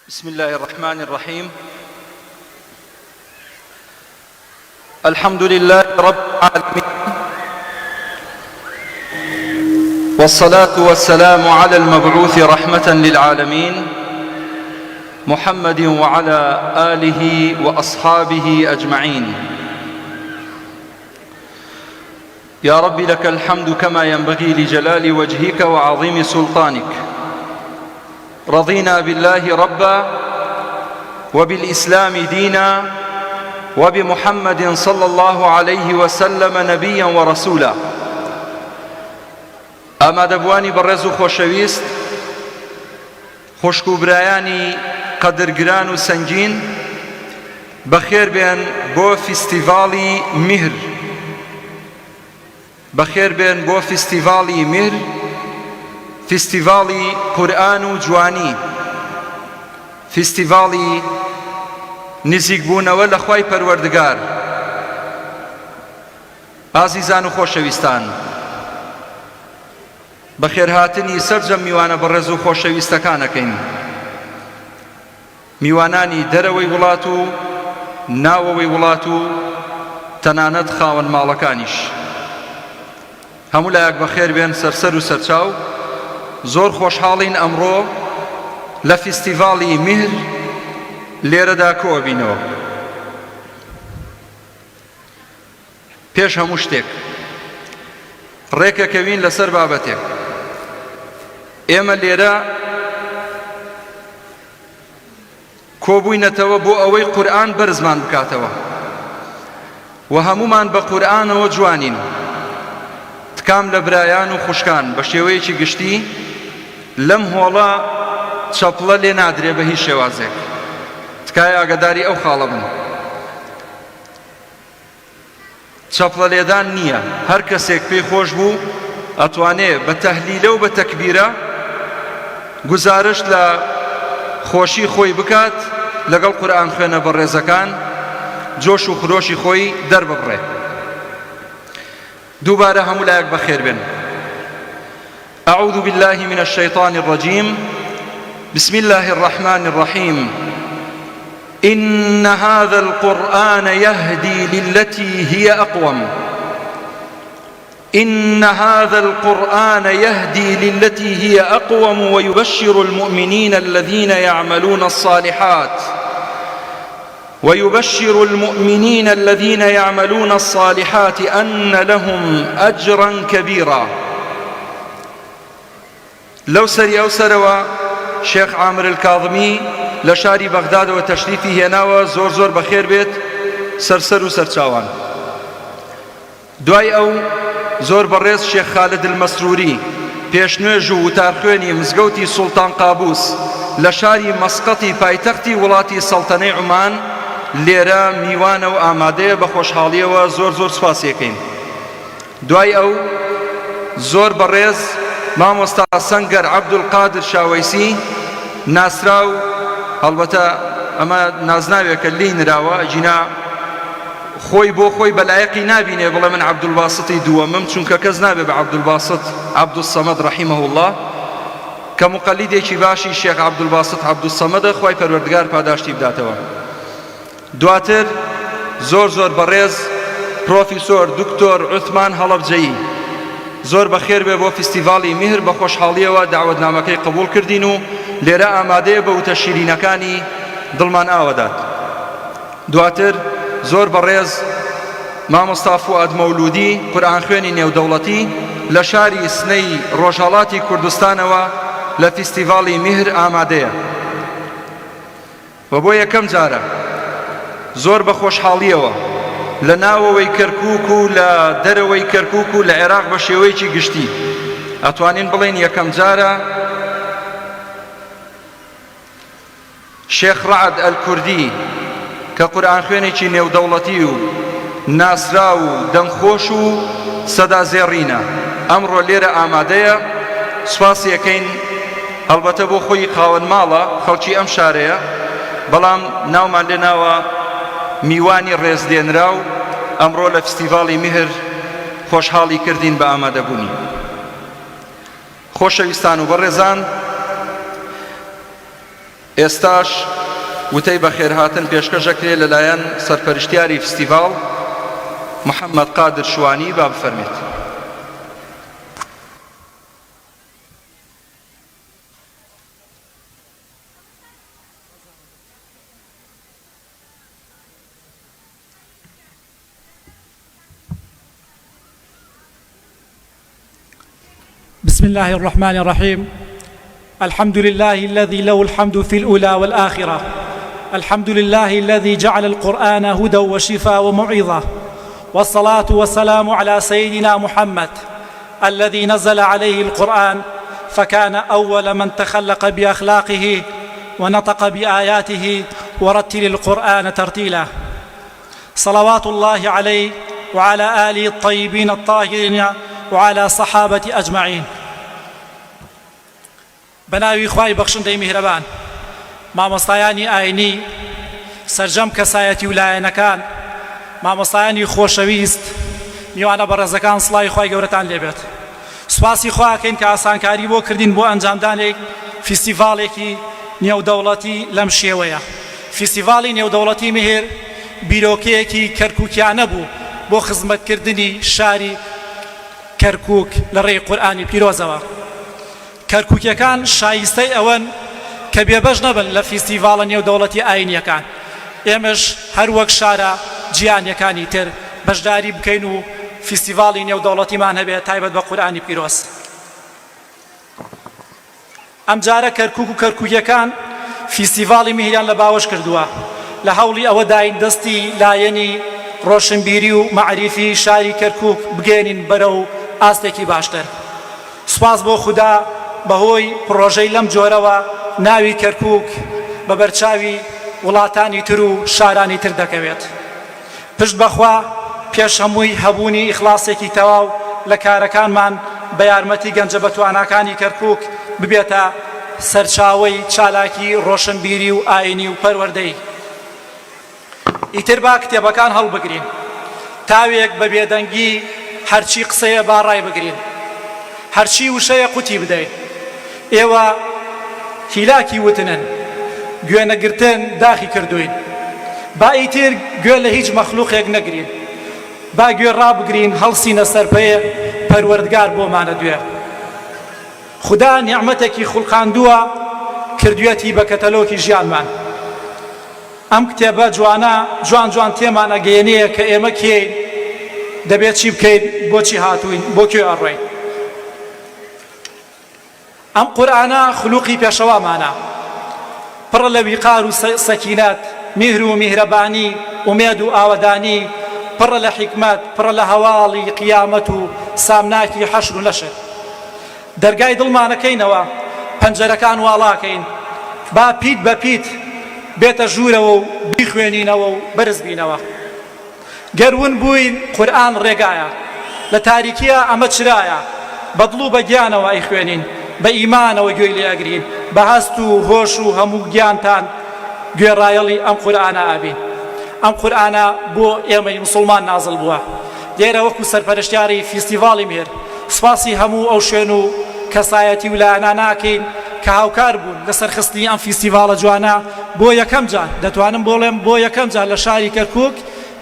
بسم الله الرحمن الرحيم. الحمد لله رب العالمين، والصلاة والسلام على المبعوث رحمة للعالمين محمد وعلى آله وأصحابه أجمعين. يا رب لك الحمد كما ينبغي لجلال وجهك وعظيم سلطانك. رضينا بالله ربا وبالإسلام دينا وبمحمد صلى الله عليه وسلم نبيا ورسولا. ئاما دەبوانی بەڕێز و خۆشەویست، خوشک و برایانی قەدرگران و سەنگین، بەخێر بێن بۆ فیستیڤاڵی میهر. بەخێر بێن بۆ فیستیڤاڵی میهر، فیستیڤاڵی قورئان و جوانی، فیستیڤاڵی نزیکبوونەوە لە خوای پەروەردگار. ئازیزان و خۆشەویستان، بەخێرهاتنی سەرجەم میوانە بەڕێز و خۆشەویستەکانەکەین، میوانانی دەرەوەی وڵات و ناوەوەی وڵات و تەنانەت خاوەن ماڵەکانیش. هەموو لایەک بەخێر بێن، سەرسەر و سەرچاو. زۆر خۆشحاڵین ئەمڕۆ لە فیستیڤاڵی میهر لێرەدا کۆ بینەوە. پێش هەموو شتێک ڕێکەکەوین لەسەر بابەتێک. ئێمە لێرە کۆبووینەتەوە بۆ ئەوەی قورئان بەرزمان بکاتەوە و هەمومان بە قورئانەوە جوانین. تکام لە برایان و خوشکان بە شێوەیەکی گشتی لەم هۆڵە چەپڵە لێ نادرێ بە هیچ شێوازێک. تکایە ئاگاداری ئەو خاڵە بن. چەپڵە لێدان نییە. هەر کەسێک پێی خۆش بوو ئەتوانێ بە تەهلیلە و بە تەکبیرە گوزارش لە خۆشی خۆی بکات، لەگەڵ قورئان خوێنە بەڕێزەکان جۆش و خرۆشی خۆی دەرببڕێ. دووبارە هەموو لایەک بەخێر بێن. أعوذ بالله من الشيطان الرجيم. بسم الله الرحمن الرحيم. إن هذا القرآن يهدي للتي هي أقوم. إن هذا القرآن يهدي للتي هي أقوم ويبشر المؤمنين الذين يعملون الصالحات أن لهم أجرا كبيرا. لو سري أو سروا شيخ عامر الكاظمي لشاري بغداد وتشريفي هناوە زۆر زۆر بەخێر بێت، سەرسەر و سەرچاوان. دوای ئەو زۆر بەڕێز شێخ خالد المەسروری، پێشنوێژ و وتارخوێنی مزگەوتی سوڵتان قابوس لە شاری مەسقەتی پایتەختی وڵاتی سەڵتەنەی عومان، لێرە میوانە و ئامادەیە بە خۆشحاڵیەوە زۆر زۆر سوپاسیەکەین. دوای ئەو زۆر بەڕێز مامۆستا سەنگەر عەبدولقادر شاوەیسی، ناسراو، هەڵبەتە ئەمە نازناوێکە لی نراوە، ئەجینا خۆی بۆ خۆی بەلایەقی نابینێ بڵێ من عەبدولباسطی دووەمم، چونکە کەس نابێ بە عەبدولباسط عەبدولسەمەد ڕەحیمەه الله کە مقەلیدێکی باشی شێخ عەبدولباسط عەبدولسەمەدە، خوای پەروەردگار پاداشتی بداتەوە. دواتر زۆر زۆر بەڕێز پرۆفیسۆر دکتۆر عوتمان هەڵەبجەیی، زۆر بەخێر بێ بۆ فیستیڤاڵی میهر، بە خۆشحاڵیەوە داوەتنامەکەی قبوڵ کردین و لێرە ئامادەیە بە وتە شیرینەکانی دڵمان ئاوەدات. دواتر زۆر بەڕێز مامۆستا فواد مەولودی، قورئان خوێنی نێودەوڵەتی لە شاری سنەی ڕۆژهەڵاتی کوردستانەوە لە فیستیڤاڵی میهر ئامادەیە. و بۆ یەکەم جارە زۆر بە خۆشحاڵیەوە لە ناوەوەی کەرکووک و لە دەرەوەی کەرکووک و لە عێراق بە شێوەیەکی گشتی ئەتوانین بڵێن یەکەم جارە شێخ ڕەعد ئەلکوردی کە قورئان خوێنێکی نێودەوڵەتی و ناسرا و دەمخۆش و سەدازێڕینە ئەمڕۆ لێرە ئامادەیە. سوپاسیەکەین هەڵبەتە بۆ خۆی خاوەن ماڵە، خەڵکی ئەم شارەیە، بەڵام ناومان لێ ناوە میوانی ڕێزدێنرا و ئەمڕۆ لە فیستیڤاڵی میهر خۆشحاڵی کردین بە ئامادەبوونی. خۆشەویستان و بەڕێزان، ئێستاش وتەی بەخێرهاتن پێشکەشەکرێ لەلایەن سەرپەرشتیاری فستیڤاڵ محەممەد قادر شوانی با بفەرمێت. بسم الله الرحمن الرحيم. الحمد لله الذي له الحمد في الأولى والآخرة. الحمد لله الذي جعل القرآن هدى وشفاء وموعظة، والصلاة والسلام على سيدنا محمد الذي نزل عليه القرآن فكان أول من تخلق بأخلاقه ونطق بآياته ورتل القرآن ترتيلا. صلوات الله عليه وعلى آله الطيبين الطاهرين وعلى صحابة أجمعين. بناوی خوای بەخشندەی میهرەبان، مامۆستایانی ئاینی، سەرجەم کەسایەتی ویلایەنەکان، مامۆستایانی خۆشەویست، میوانە بەڕێزەکان، سڵاوی خوای گەورەتان لێبێت. سوپاسی خوا دەکەین کە ئاسانکاری بۆ کردین بۆ ئەنجامدانێک فیستیڤاڵێکی نێودەوڵەتی لەم شێوەیە. فیستیڤاڵی نێودەوڵەتی میهێر بیرۆکەیەکی کەرکووکیانە بوو بۆ خزمەتکردنی شاری کەرکووک لە ڕێی قورئانی پیرۆزەوە. کەرکووکیەکان شایستەی ئەوەن کە بێبەش نەبن لە فیستیڤاڵە نێودەوڵەتی ئاینیەکان. ئێمەش هەر وەک شارە جیهانیەکانی تر بەشداری بکەین و فیستیڤاڵی نێودەوڵەتیمان هەبێت تایبەت بە قورئانی پیرۆز. ئەم جارە کەرکووک و کەرکووکیەکان فیستیڤاڵی میهریان لە باوەش کردووە لە هەوڵی ئەوە داین دەستی لایەنی ڕۆشنبیری و مەعریفی شاری کەرکووک بگەێنین بەرەو ئاستێکی باشتر. سوپاس بۆ خودا بەهۆی پرۆژەی لەم جۆرەوە ناوی کەرکووک بە بەرچاوی وڵاتانی تر و شارانی تر دەکەوێت. پشت بەخوا پێش هەمووی هەبوونی ئیخلاسێکی تەواو لە کارەکانمان بە یارمەتی گەنجە بەتواناکانی کەرکووک ببێتە سەرچاوەی چالاکی ڕۆشنبیری و ئاینی و پەروەردەی. ئیتر با کتێبەکان هەڵبگرین، تاوێک بە بێدەنگی هەرچی قسەیە با ڕای بگرین، هەرچی وشەیە قوتی بدەین. ئێوە هیلاکی وتنن، گوێنەگرتن داخی کردوین. با ئیتر گوێ لە هیچ مەخلووقێک نەگرین، با گوێ ڕابگرین هەڵسینە سەرپەیە پەروەردگار بۆمانە دوێ. خدا نیعمەتێکی خوڵقاندووە کردوێتی بە کەتەلۆکی ژیانمان. ئەم کتێبە جوانە جوان جوان تێمان ئەگەیەنەیە کە ئێمە کێین، دەبێت چی بکەین، بۆچی هاتووین، بۆ کوێ ئەڕۆین. ئەم قورئانە خولوقی پێشەوامانە، پڕە لە ویقار و سەکینەت، میهر و میهرەبانی، ئومێد و ئاوەدانی، پڕە لە حیکمەت، پڕە لە هەواڵی قیامەت و سامناکی حەشر و نەشر. دەرگای دڵمانەکەینەوە، پەنجەرەکان واڵاکەین، با پیت بە پیت بێتە ژوورەوە و بیخوێنینەوە و بەرز بینەوە. گەرون بووین قورئان ڕێگایە، لە تاریکیە ئەمە چرایە، بەدڵ و بە گیانەوە ئەیخوێنین، بە ئیمانەوە گوێی لێئەگرین، بە هەست و هۆش و هەموو گیانتان گوێڕایەڵی ئەم قورئانە ئابین. ئەم قورئانە بۆ ئێمەی موسڵمان نازڵ بووە. لێرە وەکو سەرپەرشتیاری فیستیڤاڵی مێر سوپاسی هەموو ئەو شوێن و کەسایەتی ویلایەنە ناکەین کە هاوکار بوون لەسەر خستنی ئەم فیستیڤاڵە جوانە. بۆ یەکەم جار دەتوانم بۆڵێم بۆ یەکەم جار لە شاری کەرکووک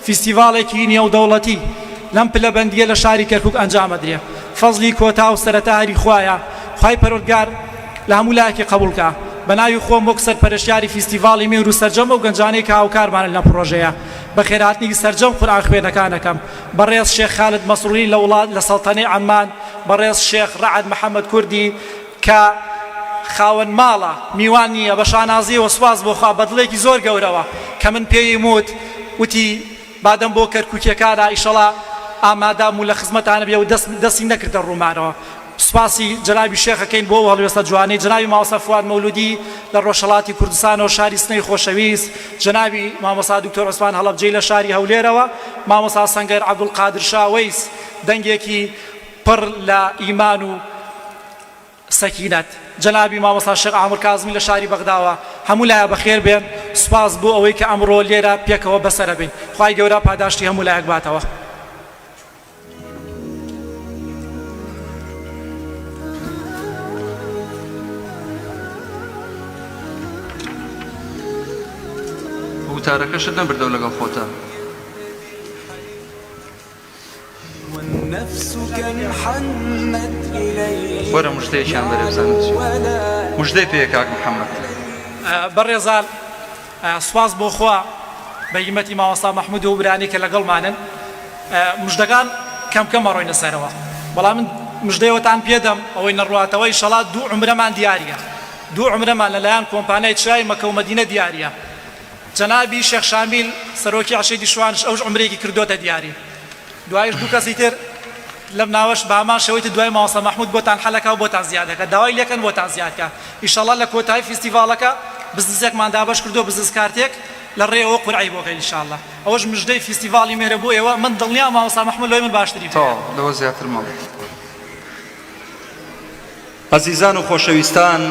فیستیڤاڵێکی نێودەوڵەتی لەم پلەبەندیە لە شاری کەرکووک ئەنجامەدرێ. فەزلی کۆتا و سەرەتاری خوایە، خوای پەروەردگار لە هەموو لایەکی قبوڵکە. بە ناوی خۆم وەک سەرپەرشتیاری فیستیڤاڵی مێر و سەرجەم ئەو گەنجانەی کە هاوکارمانە لە پرۆژەیە بە خێرهاتنی سەرجەم قورئان خوێنەکانەکەم، بەڕێز شێخ خالد مەسرووری لە وڵات لە سەڵتەنەی عەمان، بەڕێز شێخ ڕەعەد محەممەد کوردی کە خاوەن ماڵە میوان نییە، بە شانازیەوە سوپاس بۆ خوا بەدڵێکی زۆر گەورەوە کە من پێی موت وتی بادەم بۆ کەرکووکیەکانە ئیشەڵا ئامادەم و لە خزمەتانە بێ و دەستی نەکردە ڕوومانەوە. سوپاسی جەنابی شێخەکەین بۆ هەڵوێستە جوانەی، جەنابی مامۆستا فواد مەولودی لە ڕۆژهەڵاتی کوردستانەوە شاری سنەی خۆشەویست، جەنابی مامۆستا دکتۆر عوسمان هەڵەبجەی لە شاری هەولێرەوە، مامۆستا سەنگەر عەبدولقادر شاوەیس دەنگێکی پڕ لە ئیمان و سەکینەت، جەنابی مامۆستا شێخ عامر کازمی لە شاری بەغداوە. هەموو لایە بەخێر بێن. سوپاس بۆ ئەوەی کە ئەمڕۆ لێرە پێکەوە بەسەرە بین. خوای گەورە پاداشتی هەموو لایەک باتەوە. وتارەکەشت نەبردەوە لەگەڵ خۆتە. وەرە مژدەیەکیان بەرێ بزانم مژدەی پێ کاک محەممەد. بەڕێزان سواز بۆ خوا بە یمەتی ماوەستا مەحموود و برانی کە لەگەڵمانن مژدەکان کەم کەم ئەڕۆینە سەرەوە. بەڵام من مژدەیەوەتان پێدەم ئەوەی نەڕواتەوەی شەڵات 2 عومرەمان دیارە، 2 عومرەمان لەلایەن کۆمپانیای چای مەکە و مەدینە دیارە. جەنابی شێخ شامیل سەرۆکی عەشەی دیشوانش ئەوش عومرێکی کردوتە دیاری. دوایش 2 کەسی تر لەم ناوەش بامان شەوەیەتی دوای ماوەستا مەحموود بۆتان حەلەکە و بۆتان زیادەکە داوای لێکەن بۆتان زیادکە. ئینشەڵڵا لە کۆتایی فیستیڤاڵەکە بزنسێکمان دابەش کردو بزنس کارتێک لە ڕێەوە قورعی بۆکەین ئینشاءڵڵا. ئەوەش مژدەی فیستیڤاڵی مێرە بۆ ئێوە. من دڵنیا ماوەستا مەحموود لەوەی من باشتری لەوە زیاتر ماڵ. عەزیزان و خۆشەویستان،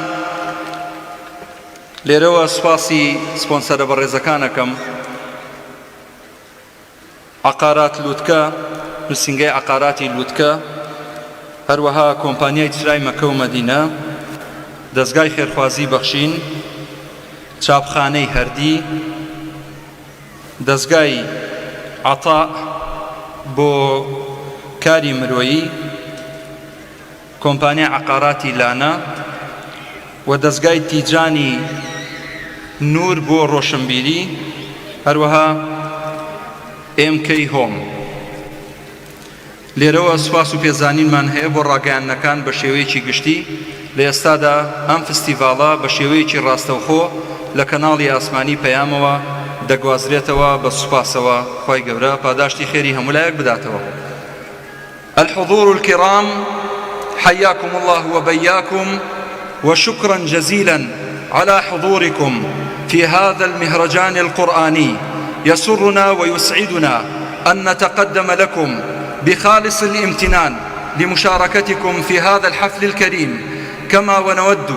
لێرەوە سوپاسی سپۆنسەرە بەڕێزەکانەکەم عەقارات لووتکە، نووسینگەی عەقاراتی لووتکە، هەروەها کۆمپانیای چرای مەکە و مەدینە، دەستگای خێرخوازی بەخشین، چاپخانەی هەردی، دەستگای عەتاء بۆ کاری مرۆیی، کۆمپانیای عەقاراتی لانە و دەستگای تیجانی نور بۆ ڕۆشنبیری، هەروەها MK هۆم. لێرەوە سوپاس و پێزانینمان هەیە بۆ ڕاگەیاندنەکان بە شێوەیەکی گشتی. لە ئێستادا ئەم فستیڤاڵە بە شێوەیەکی ڕاستەوخۆ لە کەناڵی ئاسمانی پەیامەوە دەگوازرێتەوە بە سوپاسەوە. خۆی گەورە پاداشتی خێری هەمولایەک بداتەوە. الحضور الكرام، حياكم الله وبياكم، وشكرا جزيلا على حضوركم في هذا المهرجان القرآني. يسرنا ويسعدنا أن نتقدم لكم بخالص الامتنان لمشاركتكم في هذا الحفل الكريم، كما ونود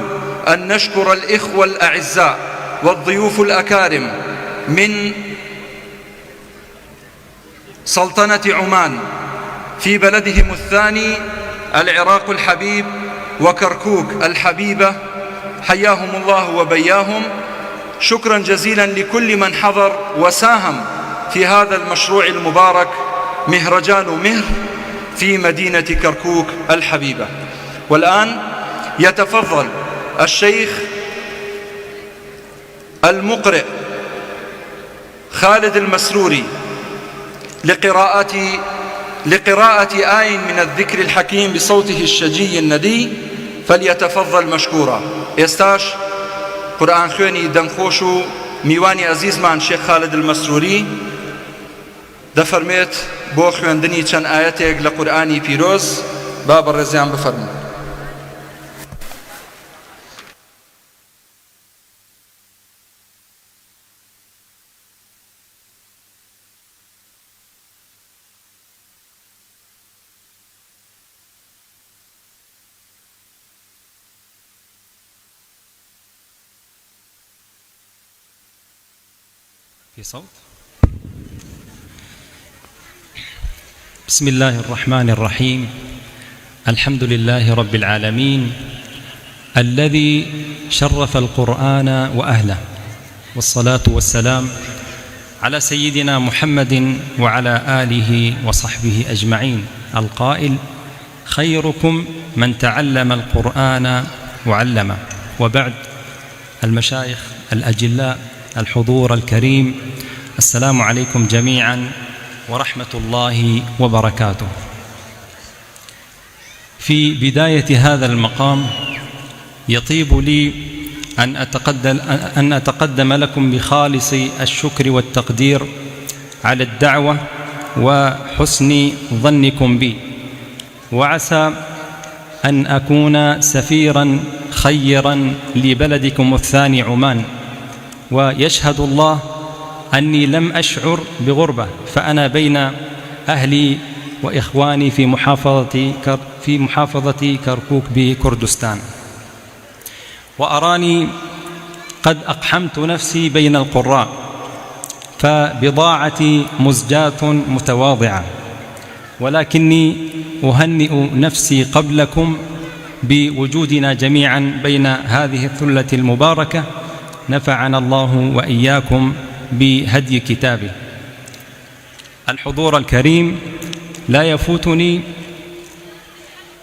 أن نشكر الإخوة الأعزاء والضيوف الأكارم من سلطنة عمان في بلدهم الثاني العراق الحبيب وكركوك الحبيبة، حياهم الله وبياهم. شكرا جزيلا لكل من حضر وساهم في هذا المشروع المبارك مهرجان مهر في مدينة كركوك الحبيبة. والآن يتفضل الشيخ المقرئ خالد المسروري لقراءة آي من الذكر الحكيم بصوته الشجي الندي، فليتفضل مشكورا. ئێستاش قورئان خوێنی دەمخۆش و میوانی عەزیزمان شێخ خالد المەسروری دەفەرمێت بۆ خوێندنی چەند ئاەتێک لە قورئانی پیرۆز. با بەڕێزیان بفەرمون. في صوت. بسم الله الرحمن الرحيم. الحمد لله رب العالمين الذي شرف القرآن وأهله، والصلاة والسلام على سيدنا محمد وعلى آله وصحبه أجمعين، القائل: خيركم من تعلم القرآن وعلمه. وبعد، المشايخ الأجلاء، الحضور الكريم، السلام عليكم جميعا ورحمة الله وبركاته. في بداية هذا المقام يطيب لي أن أتقدم لكم بخالص الشكر والتقدير على الدعوة وحسن ظنكم بي، وعسى أن أكون سفيرا خيرا لبلدكم الثاني عمان. ويشهد الله أني لم أشعر بغربة، فأنا بين أهلي وإخواني في محافظة كركوك بكردستان، وأراني قد أقحمت نفسي بين القراء، فبضاعتي مزجاة متواضعة، ولكني أهنئ نفسي قبلكم بوجودنا جميعا بين هذه الثلة المباركة. نفعنا الله وإياكم بهدي كتابه. الحضور الكريم، لا يفوتني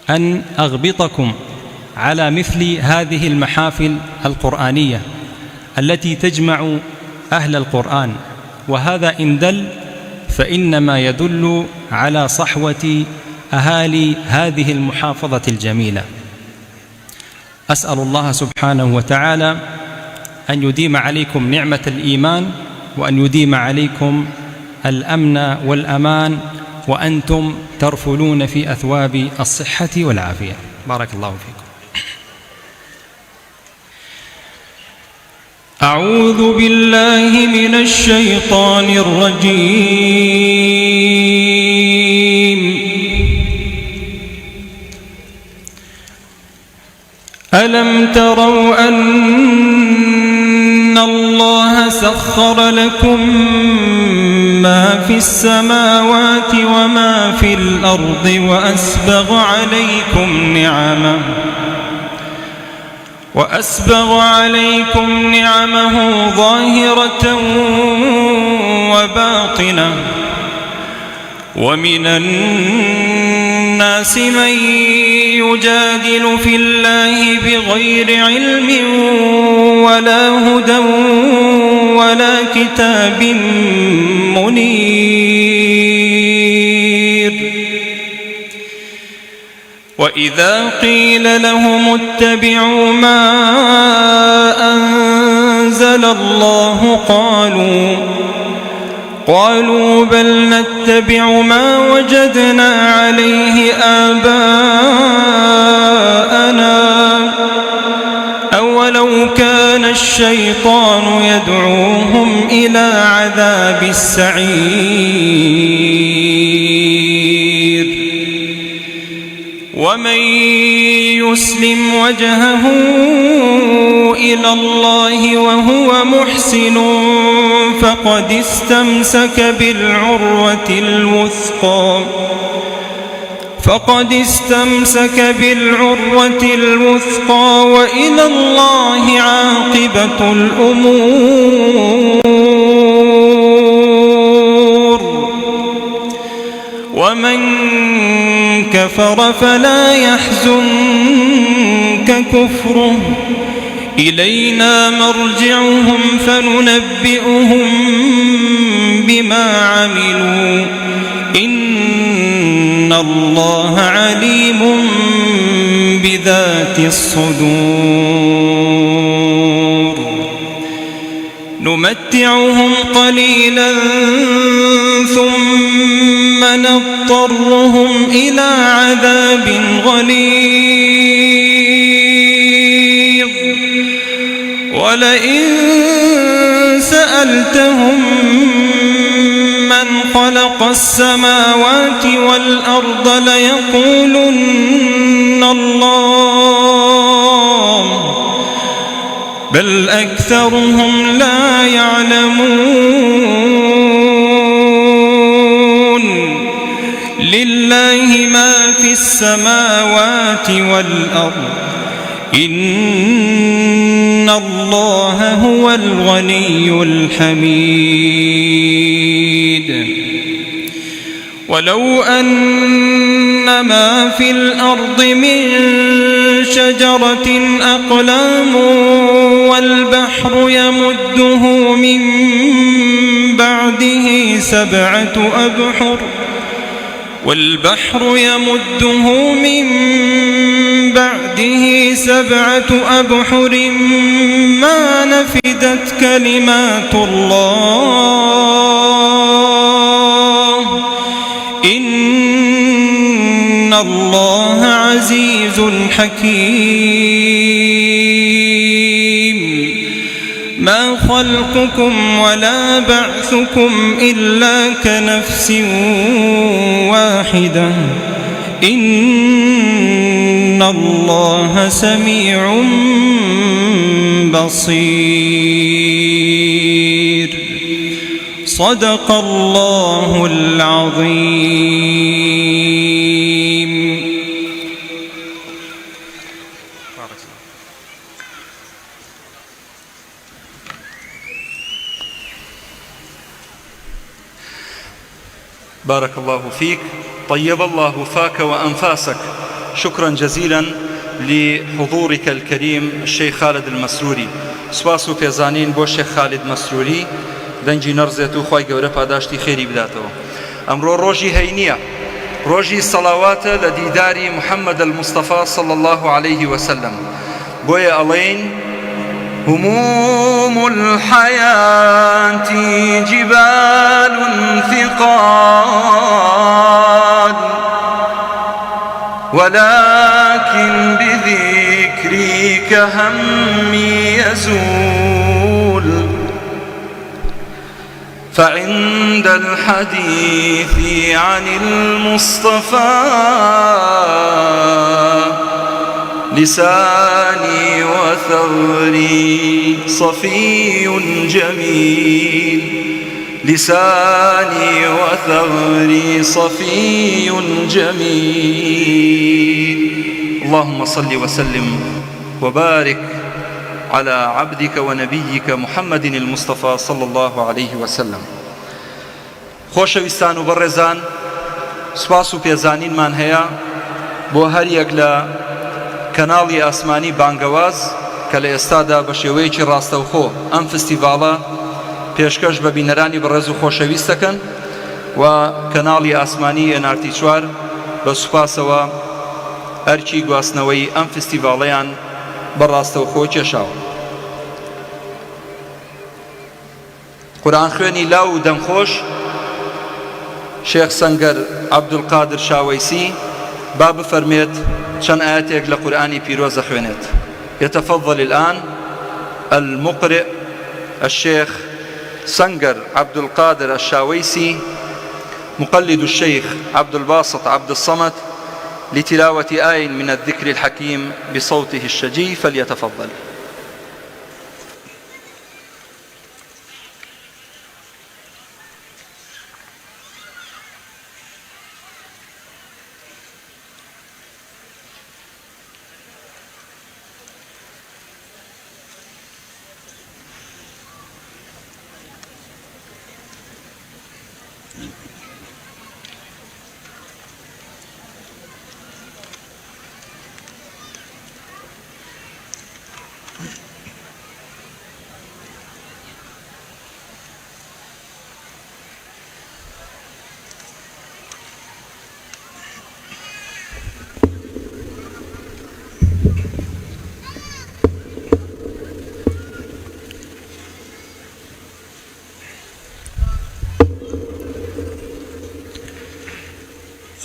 أن أغبطكم على مثل هذه المحافل القرآنية التي تجمع أهل القرآن، وهذا إن دل فإنما يدل على صحوة أهالي هذه المحافظة الجميلة. أسأل الله سبحانه وتعالى أن يديم عليكم نعمة الإيمان، وأن يديم عليكم الأمن والأمان، وأنتم ترفلون في أثواب الصحة والعافية. بارك الله فيكم. أعوذ بالله من الشيطان الرجيم. ألم تروا أن الله سخر لكم ما في السماوات وما في الأرض وأسبغ عليكم نعمه ظاهرة وباطنة، ومن الناس من يجادل في الله بغير علم ولا هدى ولا كتاب منير. وإذا قيل لهم اتبعوا ما أنزل الله قالوا بل نتبع ما وجدنا عليه آباءنا أولو كان الشيطان يدعوهم إلى عذاب السعير. ومن يسلم وجهه إلى الله وهو محسن فقد استمسك بالعروة الوثقى وإلى الله عاقبة الأمور. ومن كفر فلا يحزنك كفره، إلينا مرجعهم فننبئهم بما عملوا، إن الله عليم بذات الصدور. نمتعهم قليلا ثم نضطرهم إلى عذاب غليظ. ولئن سألتهم من خلق السماوات والأرض ليقولن الله، بل أكثرهم لا يعلمون. لله ما في السماوات والأرض، إن الله هو الغني الحميد. ولو أن ما في الأرض من شجرة أقلام والبحر يمده من بعده سبعة أبحر ما نفدت كلمات الله، إن الله عزيز حكيم. ما خلقكم ولا بعثكم إلا كنفس واحدة، إن الله سميع بصير. صدق الله العظيم. بارك الله فيك، طيب الله فاك وأنفاسك. شكرا جزيلا لحضورك الكريم الشيخ خالد المسروري. سواس و پێزانین بۆ شێخ خالد مسروري دەنگی نەڕزێت و خی گەورە پاداشتی خێری بداتەوە. ئەمڕۆ ڕۆژی هەینیە، ڕۆژی سەڵاواتە لە دیداری محەممەد المستەفا صلی الله عليه وسلم. بۆیە ئەڵێن هموم الحياة جبال ثقال ولكن بذكرك همي يزول فعند الحديث عن المصطفى لساني وثغري صفي جميل، لساني وثغري صفي جميل. اللهم صل وسلم وبارك على عبدك ونبيك محمد المصطفى صلى الله عليه وسلم. خۆشەویستان و بەڕێزان، سوپاس و پێزانینمان هەیە بۆ هەر یەک لە کەناڵی ئاسمانی بانگەواز کە لە ئێستادا بە شێوەیەکی ڕاستەوخۆ ئەم فستیڤاڵە پێشکەش بە بینەرانی بەڕێز و خۆشەویست دەکەن و کەناڵی ئاسمانی NRT4 بە سوپاسەوە ئەرکی گواستنەوەی ئەم فستیڤاڵەیان بە ڕاستەوخۆ کێشاوە. قورئان خوێنی لاو و دەمخۆش شێخ سەنگەر عەبدولقادر شاوەیسی با بفەرمێت چەند ئاەتێک لە قورئانی پیرۆز دەخوێنێت. يتفضل الآن المقرئ الشيخ سنجر عبد القادر الشاويسي مقلد الشيخ عبد الباسط عبد الصمد لتلاوة آية من الذكر الحكيم بصوته الشجي، فليتفضل.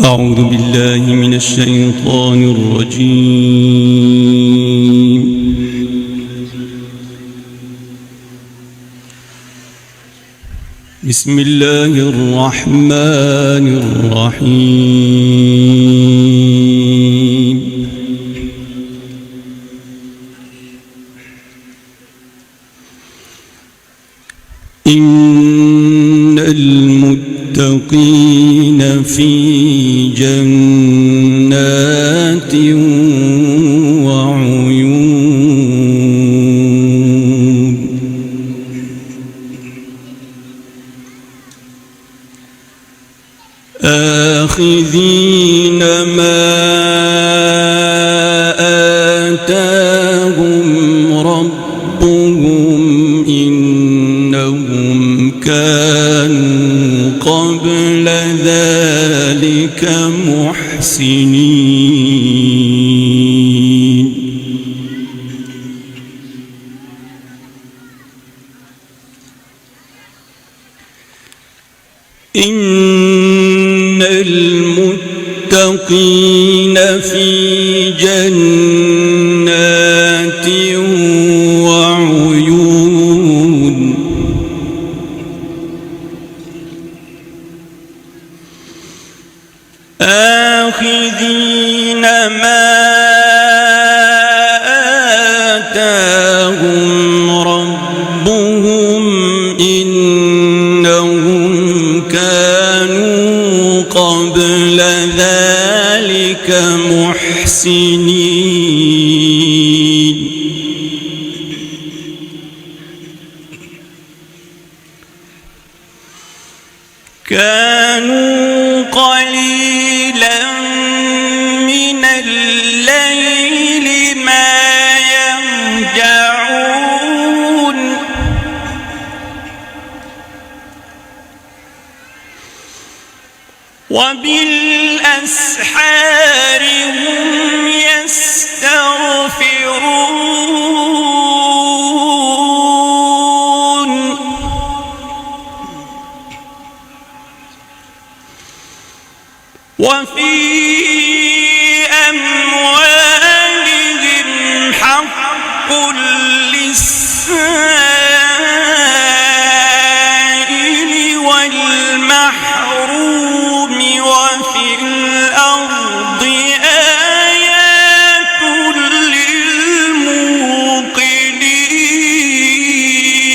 أعوذ بالله من الشيطان الرجيم. بسم الله الرحمن الرحيم. إن المتقين في جنات وعيون آخذين ما آتاهم ربهم إنهم كانوا قبل ذلك محسنين. إن المتقين في جنات وعيون آخذين ما آتاهم ربهم إنهم كانوا قبل ذلك محسنين. كانوا الليل ما يهجعون وبالأسحار هم يستغفرون وفي أموالهم حق للسائل والمحروم وفي الأرض آيات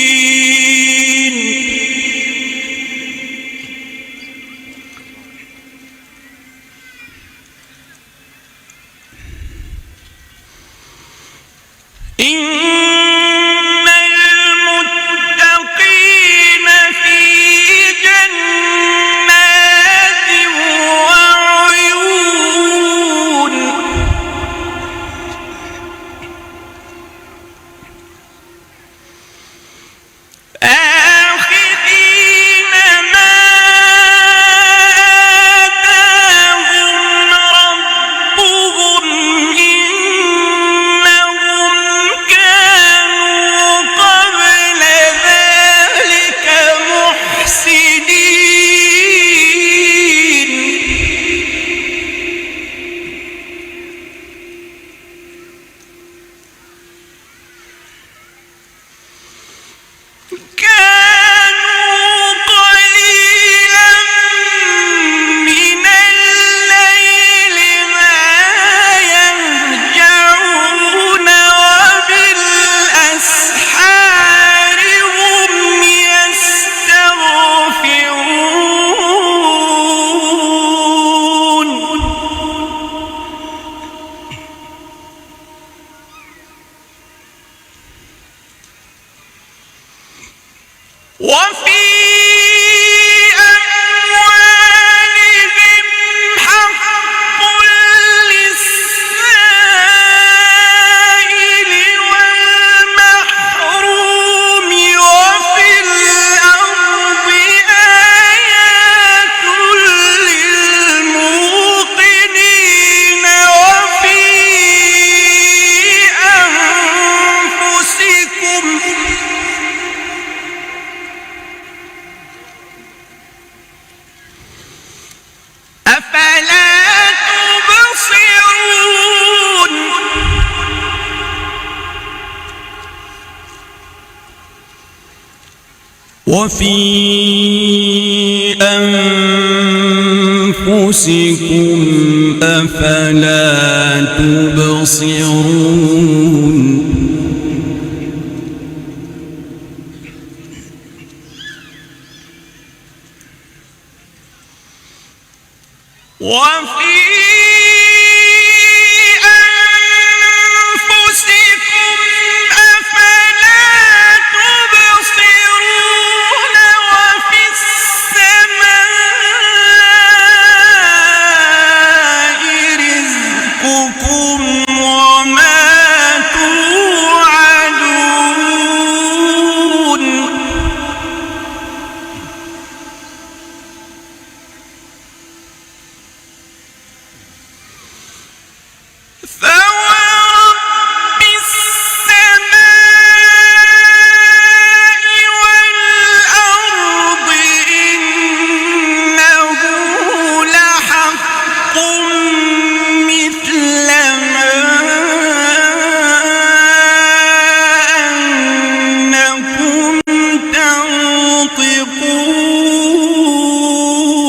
للموقنين إن المتقين في جنات وعيون آخذين ما آتاهم ربهم إنهم كانوا قبل ذلك محسنين كانوا قليلا من الليل ما يهجعون وبالأسحار هم يستغفرون وفي أموالهم حق للسائل والمحروم وفي الأرض آيات للموقنين وفي أنفسكم أفلا تبصرون وفي أنفسكم أفلا تبصرون وفي أنفسكم أفلا تبصرون وفي السماء رزقكم وما توعدون فورب السماء والأرض إنه لحق مثل ما أنكم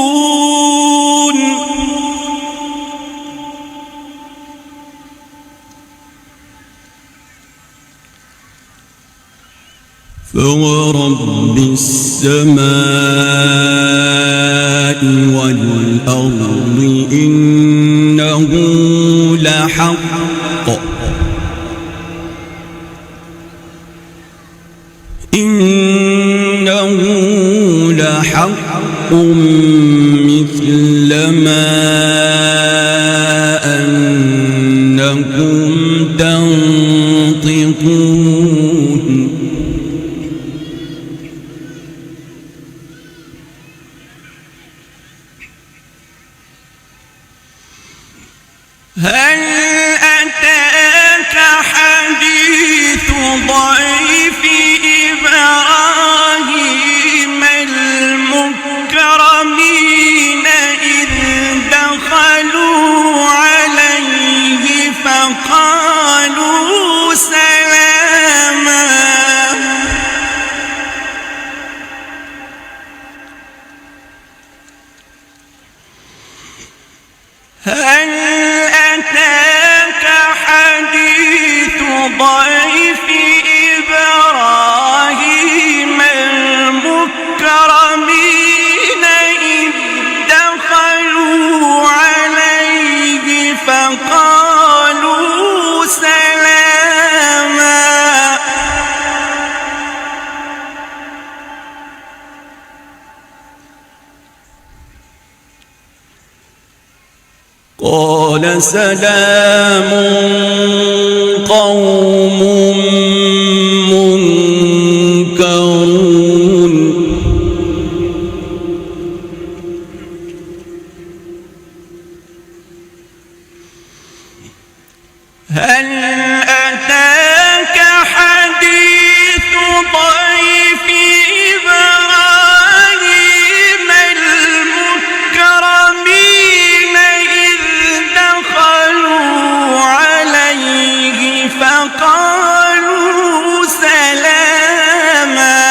تنطقون فورب السماء والأرض إنه لحق مثل ما أنكم قال سلام قوم منكرون هل أتاك حديث ضيف إبراهيم المكرمين إذ دخلوا عليه فقالوا سلاما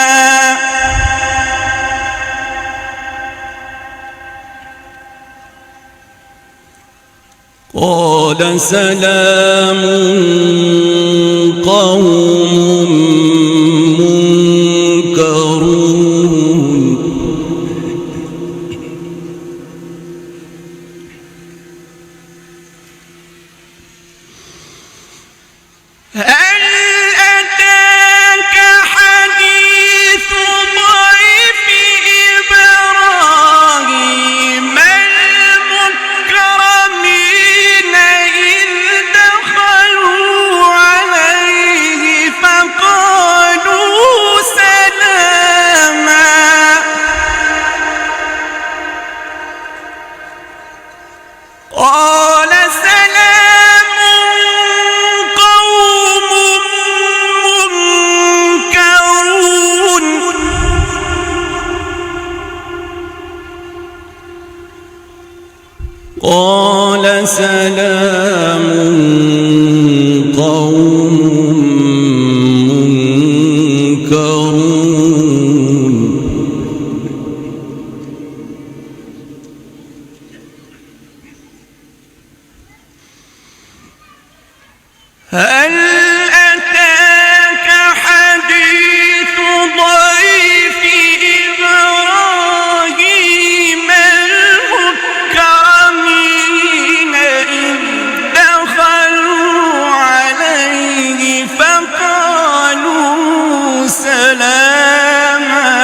قال سلام قوم منكرون هل أتاك حديث ضيف إبراهيم المكرمين إذ دخلوا عليه فقالوا سلاما قال سلام قوم منكرون قال سلام قوم منكرون هل أتاك حديث ضيف إبراهيم المكرمين إذ دخلوا عليه فقالوا سلاما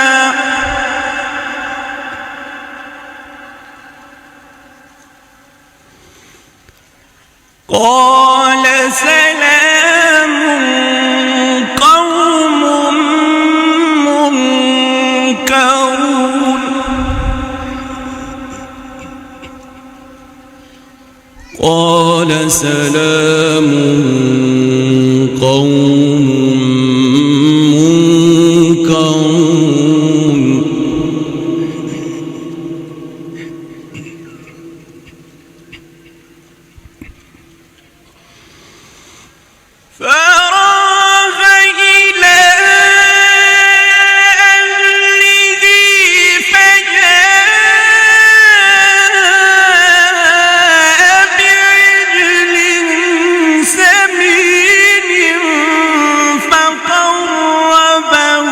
قال سلام قوم منكرون قال سلام قوم منكرون فراغ إلى أهله فجاء بعجل سمين فقربه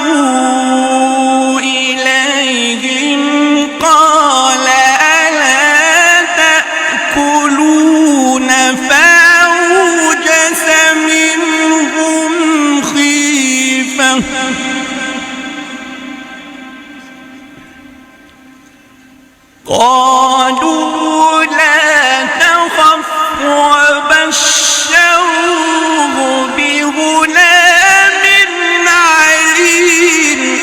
إليهم قال ألا تأكلون فأوجس منهم خيفة قالوا لا تخف وبشروه بغلام عليم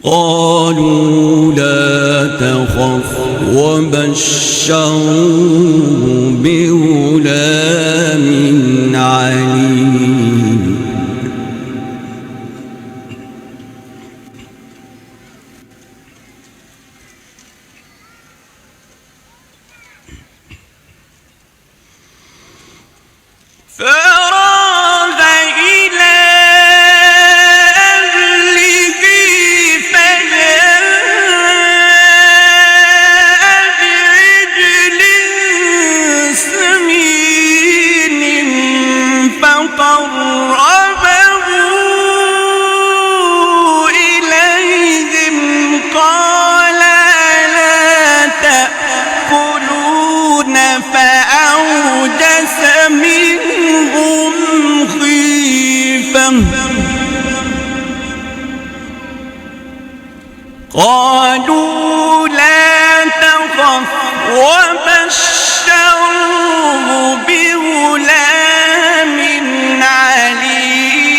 قالوا لا تخف وبشروه بغلام عليم فراغ إلى أهله فجاء بعجل سمين فقربه إليهم قال ألا تأكلون فأوجس منهم وبشروه بغلام عليم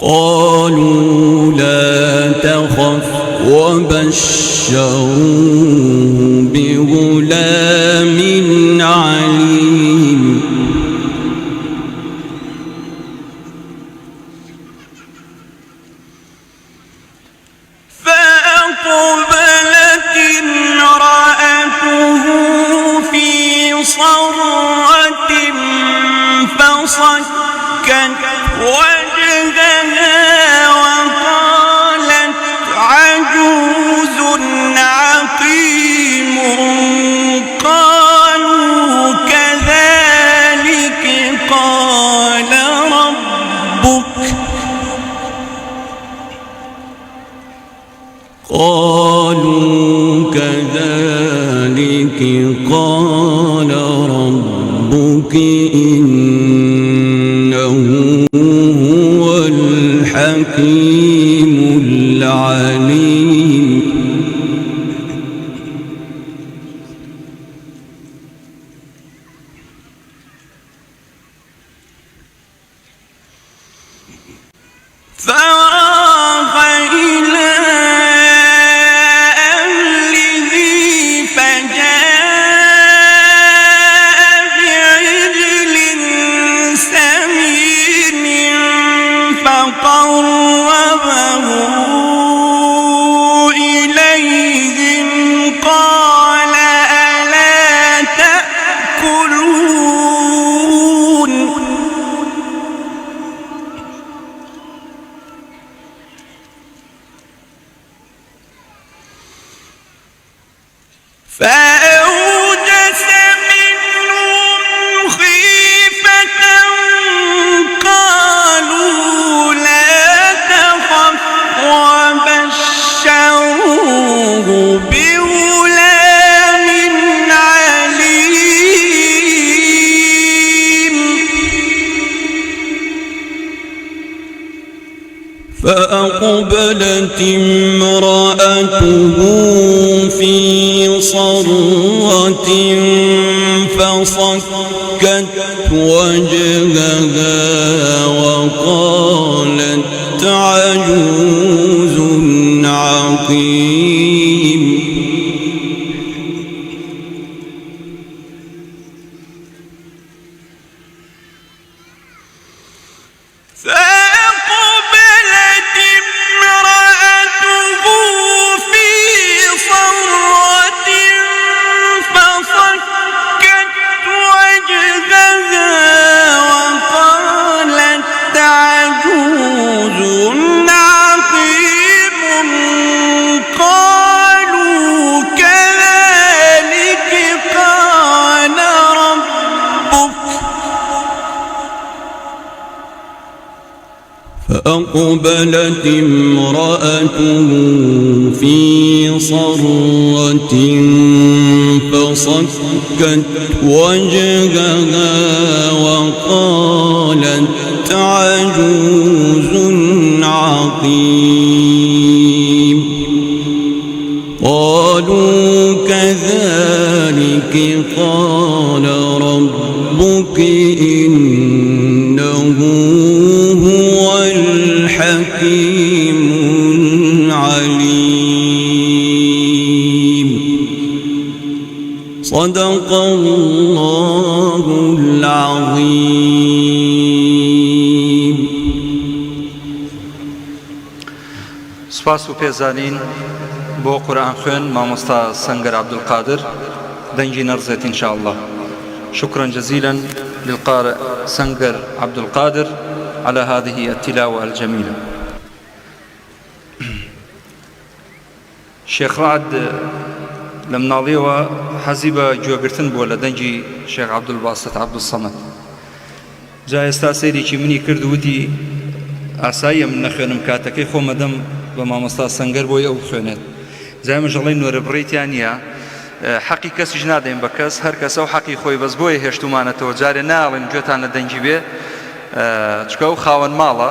قالوا لا تخف وبشروه بغلام عليم فأقبلت امرأته في صرة فصكت وجهها وقالت عجوز عقيم قالوا كذلك قال ربك قال ربك إنه هو الحكيم العليم فراغ إلى أهله فجاء بعجل سمين فقربه إليهم قال ألا تأكلون فأوجس منهم خيفة قالوا لا تخف وبشروه بغلام عليم فأقبلت امرأته في صرة فصكت وجهها وقالت عجوز عقيم فأقبلت امرأته في صرة فصكت وجهها وقالت عجوز عقيم قالوا كذلك قال ربك فأقبلت امرأته في صرة فصكت وجهها وقالت عجوز عقيم قالوا كذلك قال ربك إنه هو الحكيم العليم صدق الله العظيم. سپاس و پێزانین بۆ قورئان خوێن مامۆستا سەنگەر عەبدولقادر دەنگی نەڕزێت إن شاء الله. شكرا جزيلا للقارئ سنجر عبد القادر على هذه التلاوة الجميلة. شيخ رعد لم ناڵێەوە حەزی بە گوێگرتن بۆ لە دەنگی شێخ عەبدولباسط عەبدولسەمەد. جا ئێستا سەیرێکی منی کرد وتی ئاساییە من نەخوێنم کاتەکەی خۆمەدەم بە مامۆستا سەنگەر بۆی ئەو بخوێنێت. جا ئێمەش دەڵێن نوێرە بڕێیتیان نییە، حەقی کەسیش نادەین بە کەس، هەر کەس ئەو حەقی خۆی بەس بۆیە هێشتومانەتەوە. جارێ ناڵێن گوێتان لە دەنگی بێ چکە ئەو خاوەن ماڵە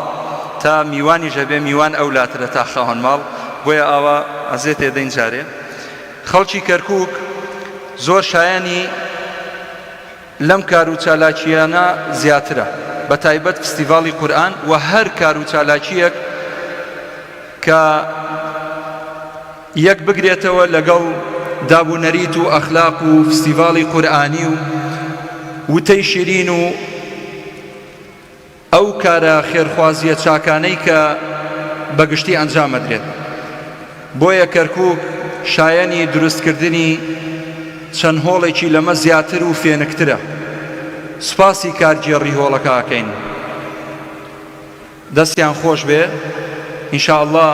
تا میوانی ژەبێ میوان ئەولاترە تا خاوەن ماڵ بۆیە ئاوا ئەزێ تێدەین جارێ. خەڵکی کەرکووک زۆر شایانی لەم کار و چالاکیانە زیاترە، بە تایبەت فستیڤاڵی قورئان و هەر کار و چالاکیەک کە یەک بگرێتەوە لەگەڵ دابوونەریت و ئەخلاق و فستیڤاڵی قورئانی و وتەی شیرین و ئەو کارە خێرخوازیە چاکانەی کە بەگشتی ئەنجامەدرێت. بۆیە کەرکووک شایەنی دروستکردنی چەند هۆڵێکی لەمە زیاتر و فێنکترە. سوپاسی کارگێڕی هۆڵەکەکەین، دەستیان خۆش بێ، ئینشاءالله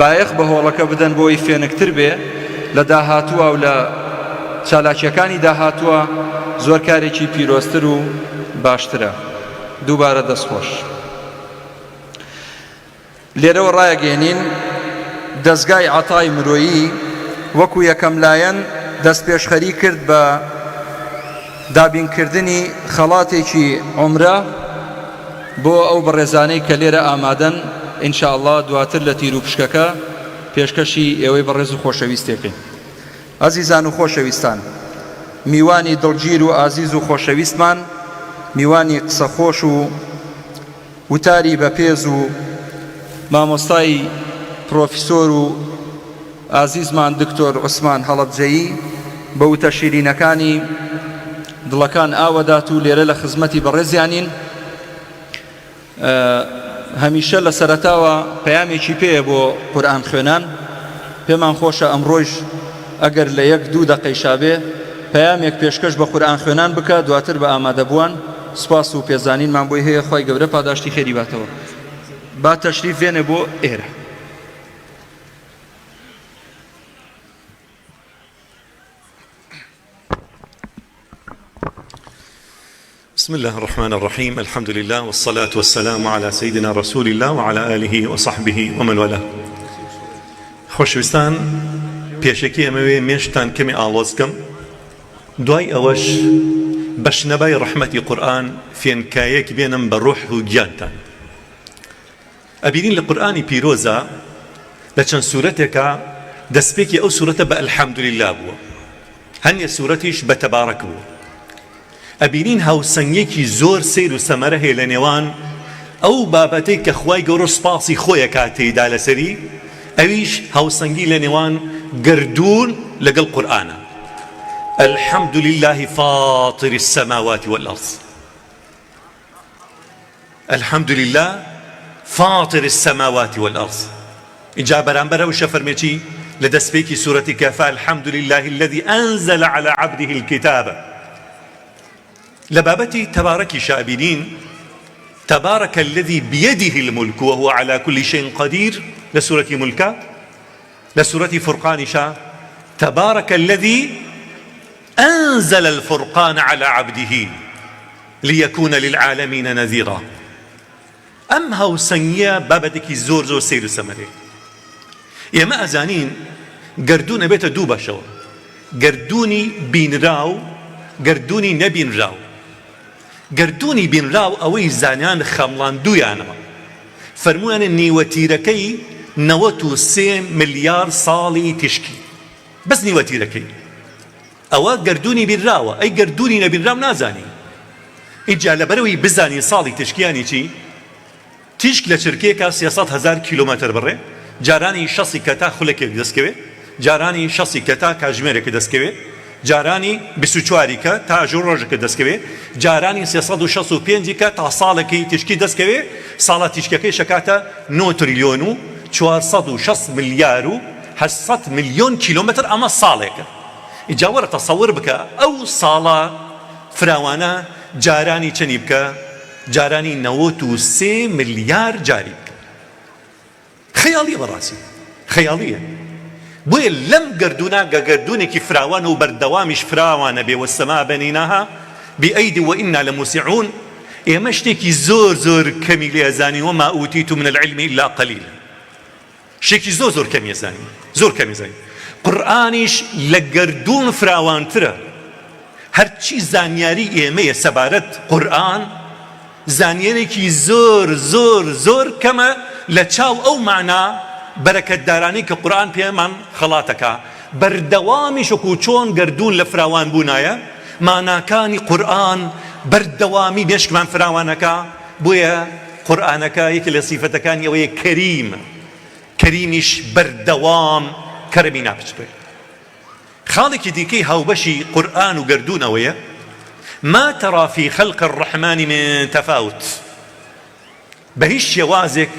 بایەخ بە هۆڵەکە بدەن بۆی فێنکتر بێ لە داهاتووە و لە چالاکیەکانی داهاتووە زۆر کارێکی پیرۆزتر و باشترە. دووبارە دەستخۆش. لێرەوە ڕایەگەێنین دەستگای عەتای مرۆیی وەکو یەکەم لایەن دەست پێشخەری کرد بە دابینکردنی خەڵاتێکی عومرە بۆ ئەو بەڕێزانەی کە لێرە ئامادەن. ئینشاءالله دواتر لە تیر و پشکەکە پێشکەشی ئێوەی بەڕێز و خۆشەویستێکین. ئەزیزان و خۆشەویستان، میوانی دڵگیر و ئازیز و خۆشەویستمان، میوانی قسەخۆش و وتاری بەپێز و مامۆستای پرۆفیسۆر و ئازیزمان دکتۆر عوسمان هەڵەبجەیی بە وتە شیرینەکانی دڵەکان ئاوەدات و لێرە لە خزمەتی بەڕێزیانین. هەمیشە لە سەرەتاوە پەیامێکی پێیە بۆ قورئان خوێنان. پێمان خۆشە ئەمڕۆژ ئەگەر لە 1-2 دقەیشا بێ پەیامێک پێشکەش بە قورئان خوێنان بکە، دواتر بە ئامادەبووان سوپاس و پێزانینمان بۆی هەیە. خی گەورە پاداشتی خێری باتەوە. با تەشریف بێنێ بۆ ئێرە. بسم الله الرحمن الرحيم. الحمد لله والصلاة والسلام على سيدنا رسول الله وعلى آله وصحبه ومن والاه. خۆشەویستان، پێشەکی ئەمەوێ مێشتان کەمی ئاڵۆزکەم، دوای ئەوەش بە شنەبای ڕەحمەتی قورئان فێنکایەک بێنم بە ڕوح و گیانتان. ئەبینین لە قورئانی پیرۆزە لە چەند سوورەتێکە دەستپێکی ئەو سوورەتە بە ئەلحەمدولله بووە، هەندێک سوورەتیش بە تەبارەک بووە. ئەبینین هاوسەنگێکی زۆر سیر و سەمەرە هەیە لە نێوان ئەو بابەتەی کە خوای گەورە سوپاسی خۆیە کاتێیدا لەسەری، ئەویش هاوسەنگی لە نێوان گردون لەگەڵ قورئانە. الحمد لله فاطر السماوات والأرض. الحمد لله فاطر السماوات والأرض. إجا برانبرا وشفرميتي لدسبيكي سورة كافة الحمد لله الذي أنزل على عبده الكتاب. لبابتي تبارك شابنين تبارك الذي بيده الملك وهو على كل شيء قدير. لسورة ملكة لسورة فرقان شاء تبارك الذي أنزل الفرقان على عبده ليكون للعالمين نذيرا. أم هاوسنيا بابدك زور زور سير السمري يا ما أزانين قردون بيت دوبا شو قردوني بين راو قردوني نبين راو قردوني بين راو أوي زانيان خملان دويانا فرموان النيوتيركي 93 مليار صالي تشكي بس نيوتيركي ئەوە گردونی بیرراوە، ئەی گردونی نەبینراو نازانی. ئیجا لەبەرەوەی بزانی ساڵی تشکیانی چی؟ تیشک لە چرکێکە 300,000 کیلومتر بڕێ، جارانی شەسی کەتا خولەکێک دەستکەوێ، جارانی شەسی کەتا کاژمێرێک دەستکەوێ، جارانی 24 کە تا ژوور ڕۆژێک دەستکەوێ، جارانی 365 کە تا ساڵێکی تشکی دەستکەوێ. ساڵە تیشکەکەی شەکاتە 9 تریلیۆن و 460 ملیار و 800 ملیۆن کیلومتر. ئەمە ساڵێکە. ئیجا وەرە تەسەوور بکە ئەو ساڵە فراوانە جارانی چەنی بکە؟ جارانی 93 ملیار جاری بکە. خەیاڵیە بەڕاستی، خەیاڵیە. بۆیە لەم گردونە گردونێکی فراوان و بەردەوامیش فراوانە بێ وەسەما بەنیناها بئەیدی وئینا لەموسعون. ئێمە شتێکی زۆر زۆر کەمی لێزانی وما ئوتیتم من العلم إلا قلیلا. شتێکی زۆر زۆر کەمی زانی، زۆر کەمی زانی. قورئانیش لە گردون فراوانترە. هەرچی زانیاری ئێمەیە سەبارەت قورئان زانیێنێکی زۆر کەمە لە چاو ئەو معنا بەرەکەتدارانی کە قورئان پێمان خەڵاتەکە. بەردەوامیش وەکو چۆن گردوون لە فراوان بوونایە، ماناکانی قورئان بەردەوامی مێشکمان فراوانەکە. بۆیە قورئانەکە یەکێک لە سیفەتەکانی ئەوەیە کەریمیش بەردەوام کەرەمی ناپچڕێت. خاڵێکی دیکەی هاوبەشی قورئان و گردوونەوەیە ما ترى في خلق الرحمن من تفاوت. بە هیچ شێوازێک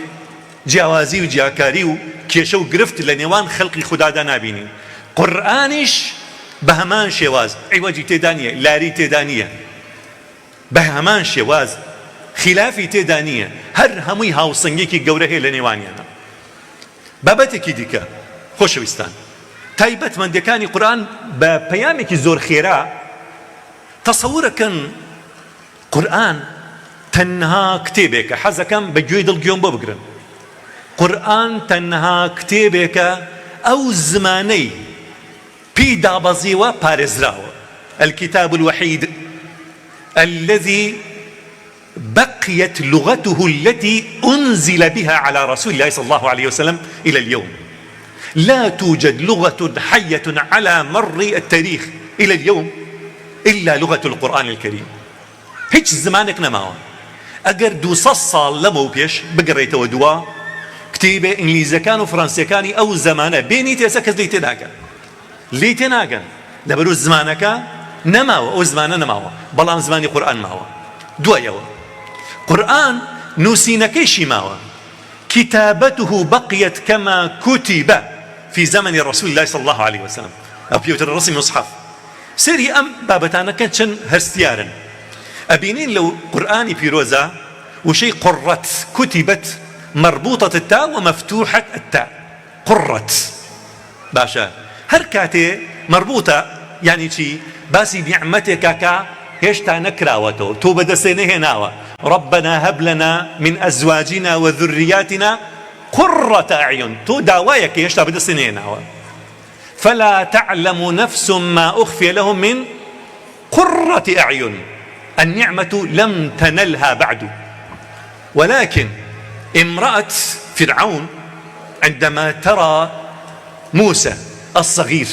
جیاوازی و جیاکاری و کێشە و گرفت لە نێوان خەڵقی خودادا نابینی. قورئانیش بە هەمان شێواز عیوەجی تێدا نییە، لاری تێدا نییە، بە هەمان شێواز خلافی تێدا نییە، هەر هەمووی هاوسەنگێکی گەورە هەیە لە نێوانیانە. بابەتێکی دیکە خۆشەویستان، تایبەتمەندەکانی قورئان بە پەیامێکی زۆر خێرا تەسەورەکەن قورئان تەنها کتێبێکە. حەزەکەم بە گوێی دڵگیۆم بۆ بگرن. قورئان تەنها کتێبێکە ئەو زمانەی پێی دابەزیوە پارێزراوە. الكتاب الوحيد الذي بقيت لغته التي أنزل بها على رسول الله صلى الله عليه وسلم إلى اليوم. لا توجد لغة حية على مر التاريخ إلى اليوم إلا لغة القرآن الكريم. هیچ زمانێک نەماوە ئەگەر 200 ساڵ لەمەو پێش بگەڕێیتەوە دووە کتێبە ئینگلیزەکان و فڕەنسیەکانی ئەو زمانە بێنی تێسە کەس لی تێناگەن لەبەر زمانەکە نەماوە، ئەو زمانە نەماوە، بەڵام زمانی قورئان ماوە. دوایەوە قورئان نووسینەکەیشی ماوە. كتابته بقيت كما كتب في زمن رسول الله صلى الله عليه وسلم. أو بيوتر الرسم مصحف سيري أم بابتانا كانتشن هرستيارن أبينين لو قرآني بيروزا وشي قرت كتبت مربوطة التاء ومفتوحة التاء قرت باشا هركاتي مربوطة يعني شي باسي نعمتك كا هشتا نكراوتو تو بدسينه ناوة ربنا هب لنا من أزواجنا وذرياتنا قرة أعين تو داوايك هشتا بدسينه ناوة فلا تعلم نفس ما أخفي لهم من قرة أعين. النعمة لم تنلها بعد، ولكن امرأة فرعون عندما ترى موسى الصغير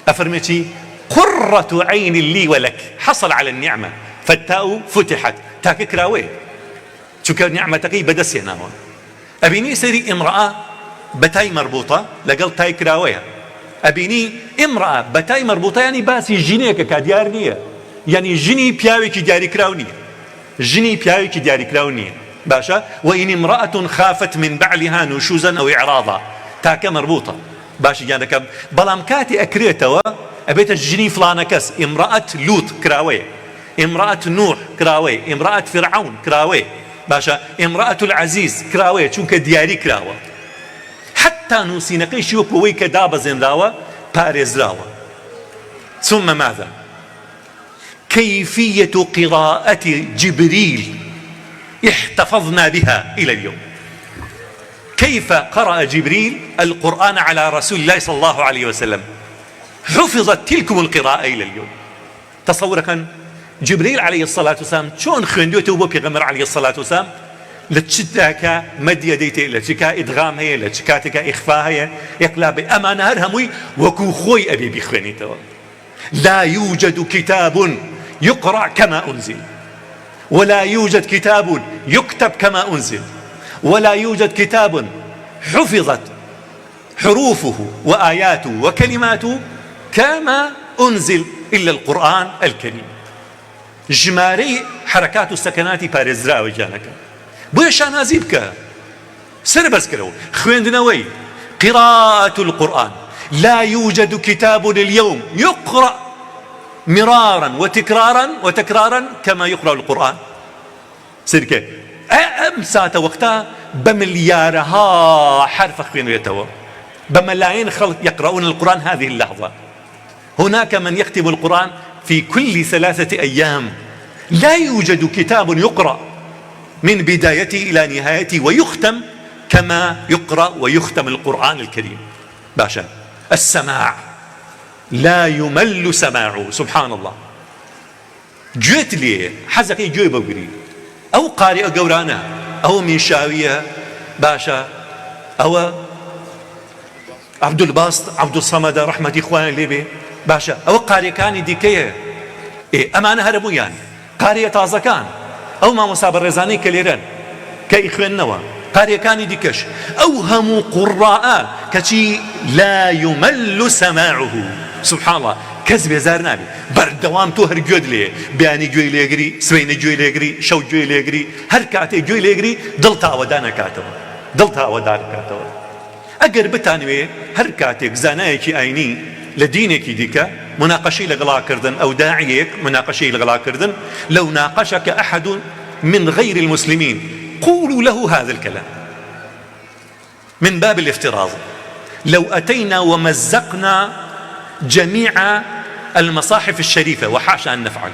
أفرمتي قرة عين لي ولك، حصل على النعمة فالتاء فتحت تاك كراوي شكر نعمتك بدس يناوى. أبيني سري امرأة بتاي مربوطة لقل تاي كراويها. أبيني امرأة بتاي مربوطة يعني باسي جينيك كديار نية، يعني جني بياوي كي دياري كراونية، جني بياوي كي دياري كراونية باشا. وإن امرأة خافت من بعلها نشوزا أو إعراضا تاك مربوطة باشا يعني كم بلام كاتي أكريتوا أبيت الجني فلانة كس امرأة لوط كراوية، امرأة نوح كراوية، امرأة فرعون كراوية باشا، امرأة العزيز كراوية چونك دياري كراوة. حتى نوسينقي شوك ويك دابزن راوة باريز راوة. ثم ماذا؟ كيفية قراءة جبريل احتفظنا بها إلى اليوم. كيف قرأ جبريل القرآن على رسول الله صلى الله عليه وسلم؟ حفظت تلكم القراءة إلى اليوم. تصور كان جبريل عليه الصلاة والسلام شون خندوته وبو بيغمر عليه الصلاة والسلام لتشتاك مد يديته لتشكا إدغام هي لتشكاتك إخفاء هي يقلاب أمان هرهموي وكو خوي أبي بيخوانيته. لا يوجد كتاب يقرأ كما أنزل، ولا يوجد كتاب يكتب كما أنزل، ولا يوجد كتاب حفظت حروفه وآياته وكلماته كما أنزل إلا القرآن الكريم. جماري حركات السكنات بارزرا وجانك بوشان هزيبك سر بس كرو خويندنوي قراءة القرآن. لا يوجد كتاب اليوم يقرأ مرارا وتكرارا كما يقرأ القرآن. سيركي أمسات وقتها بمليارها حرف خوين يتوا بملايين خلق يقرؤون القرآن هذه اللحظة. هناك من يختم القرآن في كل 3 أيام. لا يوجد كتاب يقرأ من بدايته إلى نهايته ويختم كما يقرأ ويختم القرآن الكريم باشا. السماع لا يمل سماعه سبحان الله. جوت لي حزك جوي بقري أو قارئ قورانا أو ميشاوية باشا أو عبد الباسط عبد الصمد رحمة إخوان ليبي باشا أو قارئ كان ديكيه أمانة هربو يعني قارئ تازة كان أو ما مصاب الرزاني كليران كإخوان نوا قارئ كان ديكش أوهم قراء كشي لا يمل سماعه سبحان الله كذب يزار نابي بردوام تو هر جود لي بياني جوي ليغري سوين جوي ليغري شو جوي ليغري هر كاتي جوي ليغري دلتا ودانا كاتو دلتا ودانا كاتو اگر بتانوي هر كاتيك زانايكي ايني لدينك ديكا مناقشي لغلا كردن او داعيك مناقشي لغلا كردن لو ناقشك احد من غير المسلمين قولوا له هذا الكلام من باب الافتراض لو اتينا ومزقنا جميع المصاحف الشريفة وحاشا أن نفعل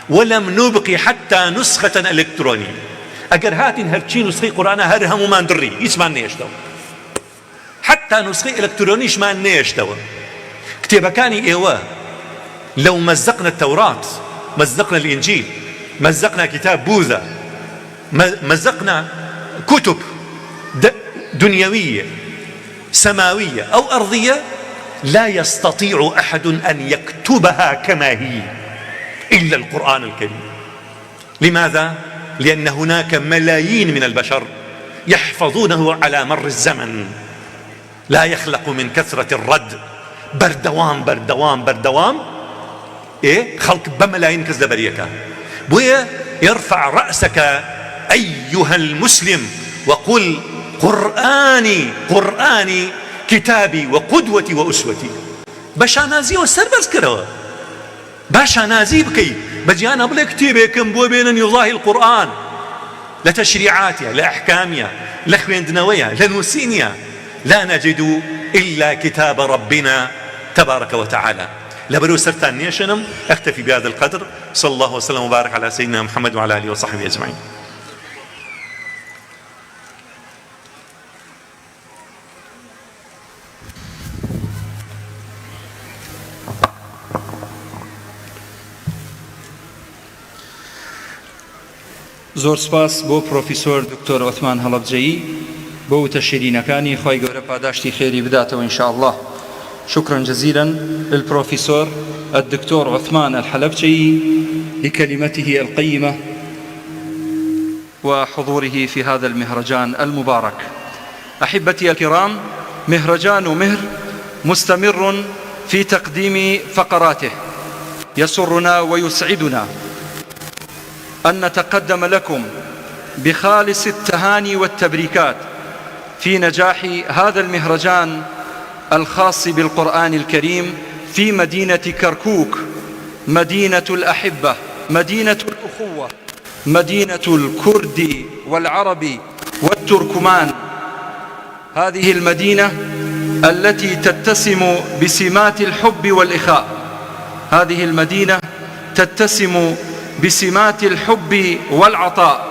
ولم نبقي حتى نسخة إلكترونية أجر هاتين هرشي نسخي قرآن هرهم ما ندري يسمع نيشتو حتى نسخي إلكتروني ما نيشتو كتابة كاني إيوه لو مزقنا التوراة مزقنا الإنجيل مزقنا كتاب بوذا مزقنا كتب دنيوية سماوية أو أرضية لا يستطيع أحد أن يكتبها كما هي إلا القرآن الكريم. لماذا؟ لأن هناك ملايين من البشر يحفظونه على مر الزمن لا يخلق من كثرة الرد بردوام بردوام بردوام خلق بملايين كذا بريكا بويا يرفع رأسك أيها المسلم وقل قرآني قرآني كتابي وقدوتي وأسوتي باشا نازي والسربز كروا باشا نازي بكي بجيانا بلا كتيبكم بو بين يضاهي القرآن لتشريعاتها لأحكامها لخويندنويها لنوسينها لا نجد إلا كتاب ربنا تبارك وتعالى. لبرو سرتان نيشنم اكتفي بهذا القدر. صلى الله وسلم وبارك على سيدنا محمد وعلى آله وصحبه أجمعين. زۆر سپاس بۆ پرۆفیسۆر دکتۆر عوتمان هەڵەبجەیی بۆ وتەشیرینەکانی خی گەورە پاداشتی خێری بداتەوە إن شاء الله. شكرا جزيلا للبروفيسور الدكتور عثمان الحلبجي لكلمته القيمة وحضوره في هذا المهرجان المبارك. أحبتي الكرام، مهرجان مهر مستمر في تقديم فقراته. يسرنا ويسعدنا أن نتقدم لكم بخالص التهاني والتبريكات في نجاح هذا المهرجان الخاص بالقرآن الكريم في مدينة كركوك، مدينة الأحبة، مدينة الأخوة، مدينة الكرد والعرب والتركمان. هذه المدينة التي تتسم بسمات الحب والإخاء، هذه المدينة تتسم بسمات الحب والعطاء،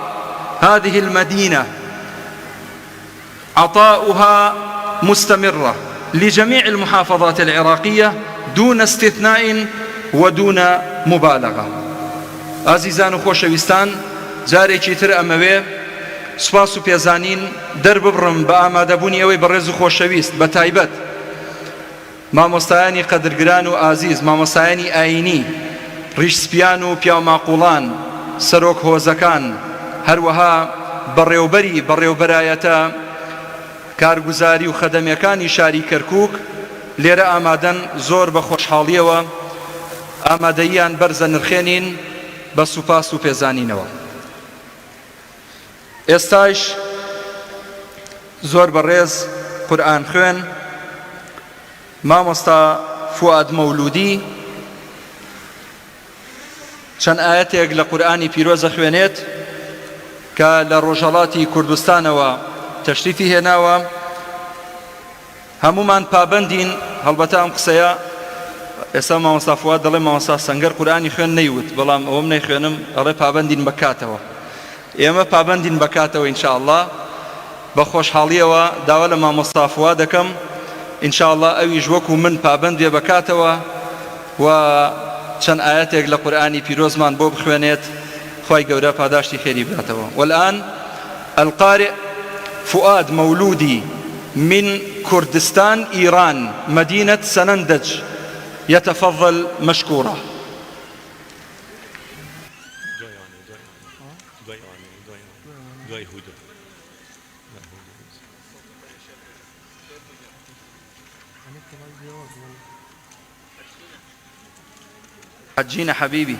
هذه المدينة عطاؤها مستمرة لجميع المحافظات العراقية دون استثناء ودون مبالغة. عزیزان و خۆشەویستان، جارێکی تر ئەمەوێ سوپاس و پێزانین دەرببڕم بە ئامادەبوونی ئەوەی بەڕێز و خۆشەویست بە تایبەت مامۆستایانی قەدرگران و ئازیز، مامۆستایانی ئاینی، ڕیشسپیان و پیاماقوڵان، سەرۆک هۆزەکان، هەروەها بەڕێوبەرایەتە کارگوزاری و خەدەمیەکانی شاری کەرکووک لێرە ئامادەن زۆر بە خۆشحاڵیەوە ئامادەییان بەرزە نرخێنین بە سوپاس و پێزانینەوە. ئێستاش زۆر بەڕێز قورئان خوێن مامۆستا فواد مەولودی چەند ئاەتێک لە قورئانی پیرۆزە خوێنێت کە لە ڕۆژهەڵاتی کوردستانەوە تەشریفی هێناوە. هەمومان پابەندین، هەڵبەتە ئەم قسەیە ئێستا مامۆستا فواد دەڵێ مامۆستا سەنگەر قورئانی خوێن نەیوت، بەڵام ئەوەم نەیخوێنم، ئەڵێ پابەندین بەکاتەوە. ئێمە پابەندین بەکاتەوە ئینشاءالله. بە خۆشحاڵیەوە داوا لە مامۆستا فواد دەکەم ئینشاءالله ئەویش وەکو من پابەند بێ بەکاتەوە و چەند ئاەتێک لە قورئانی پیرۆزمان بۆ بخوێنێت خواهي قورا پاداشتی خيري براتوا. والآن القارئ فؤاد مولودي من كردستان إيران مدينة سنندج يتفضل مشكورا. حجينا حبيبي،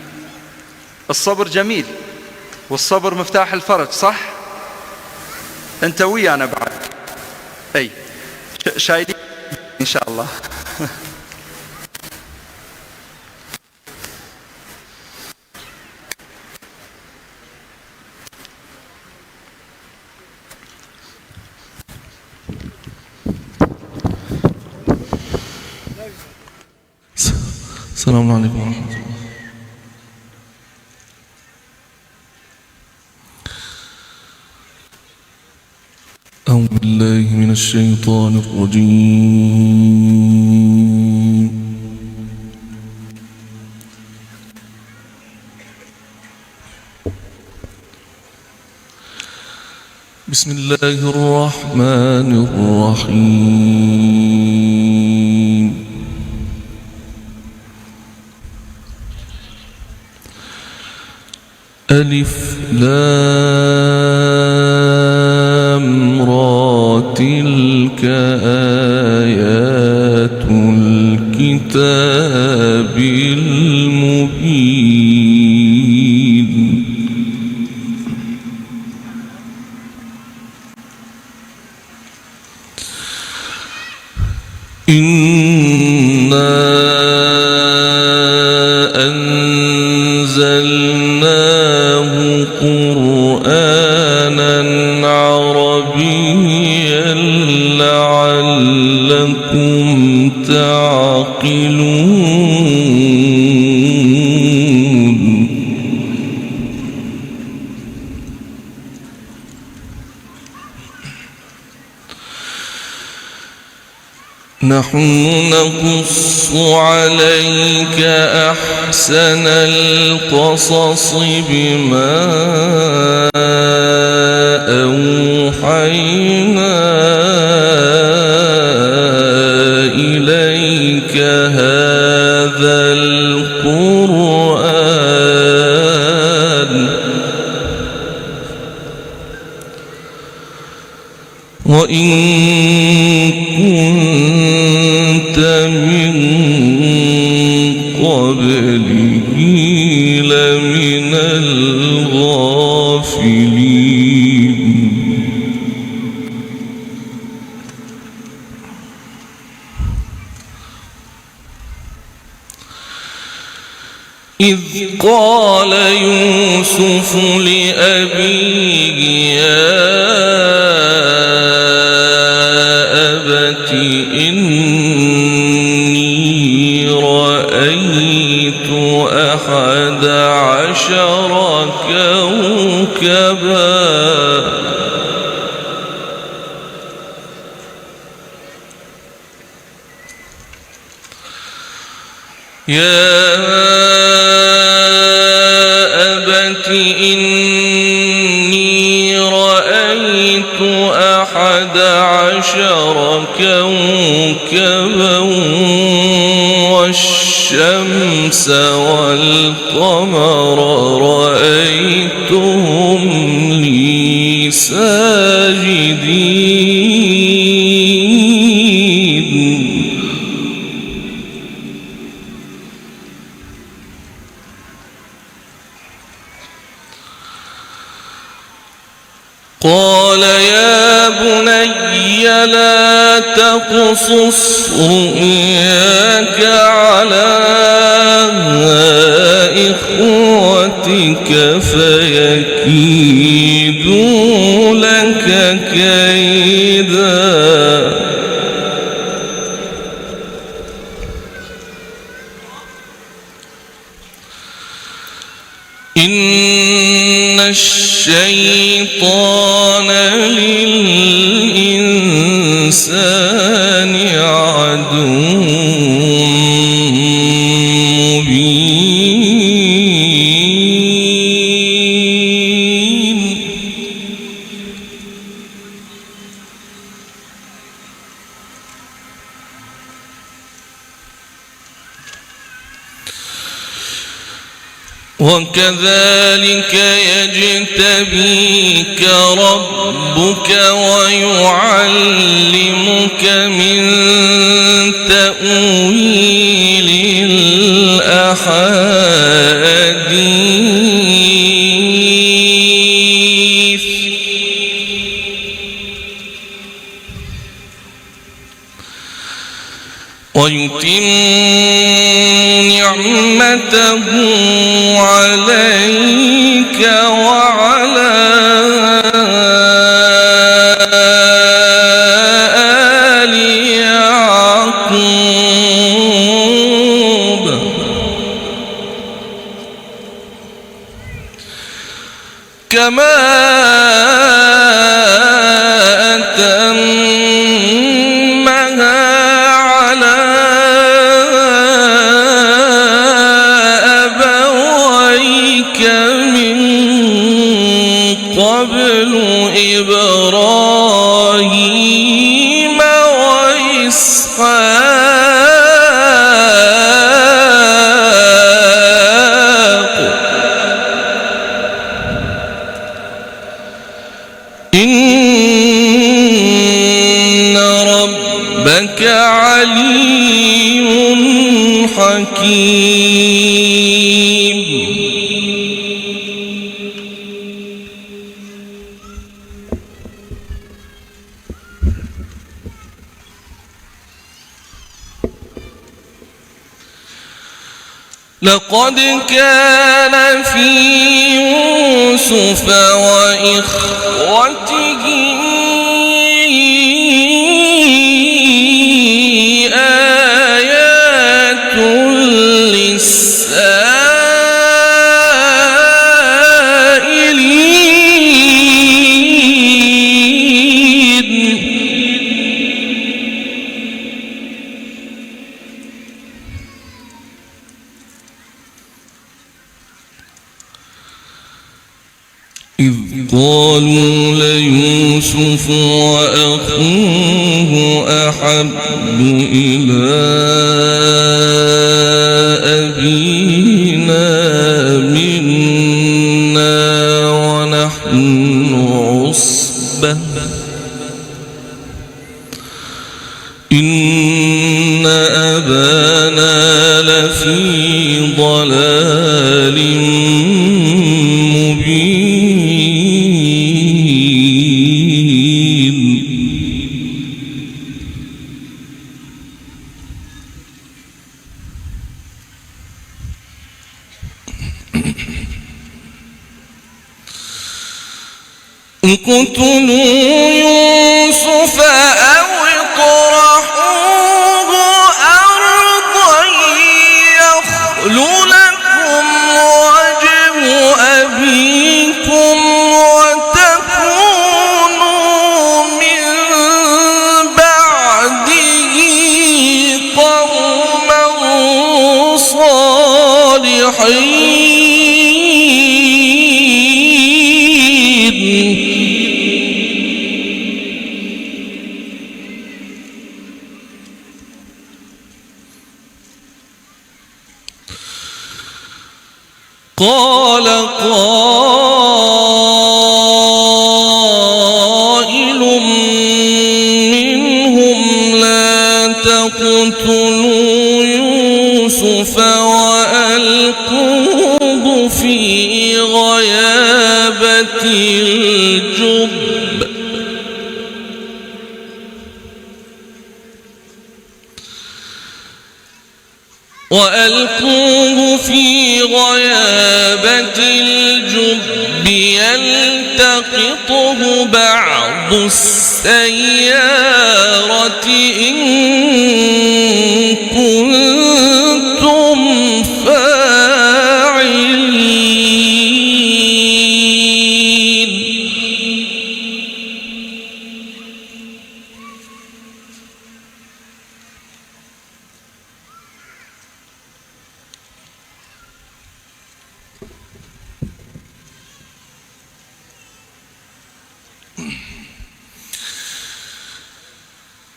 الصبر جميل والصبر مفتاح الفرج، صح؟ انت ويانا بعد. اي شايدين ان شاء الله. السلام عليكم ورحمة الله. أعوذ بالله من الشيطان الرجيم. بسم الله الرحمن الرحيم. ألف لام را تلك آيات الكتاب المبين. إنا أنزلناه قرآنا عربيا لعلكم تعقلون. نحن نقص عليك أحسن القصص بما أوحينا إليك هذا القرآن وإن كنت من قبله لمن الغافلين. إذ قال يوسف لأبيه يا أبت إني رأيت 11 كوكبا يا أبت إني رأيت 11 كوكبا والشمس والقمر رأيتهم لي ساجدين. قال يا بني لا تقصص رؤياك على إخوتك فيكيدوا لك كيدا. إن الشيطان للإنسان عدو مبين. وكذلك يجتبيك ربك ويعلمك من تأويل الأحاديث ويتم نعمته عليك وعلى آل يعقوب كما أتمها على أبويك من قبل إبراهيم وإسحاق إن ربك عليم حكيم لقد كان في يوسف وإخوته آيات للسائلين إذ قالوا ليوسف وأخوه أحب إلى أبينا منا ونحن عصبة إن أبانا لفي ضلال اقتلوا يوسف أو اطرحوه أرضا يخل لكم وجه أبيكم وتكونوا من بعده قوما صالحين. قال قائل منهم لا تقتلوا يوسف وألقوه في غيابة الجب يلتقطه بعض السيارة إن كنتم فاعلين.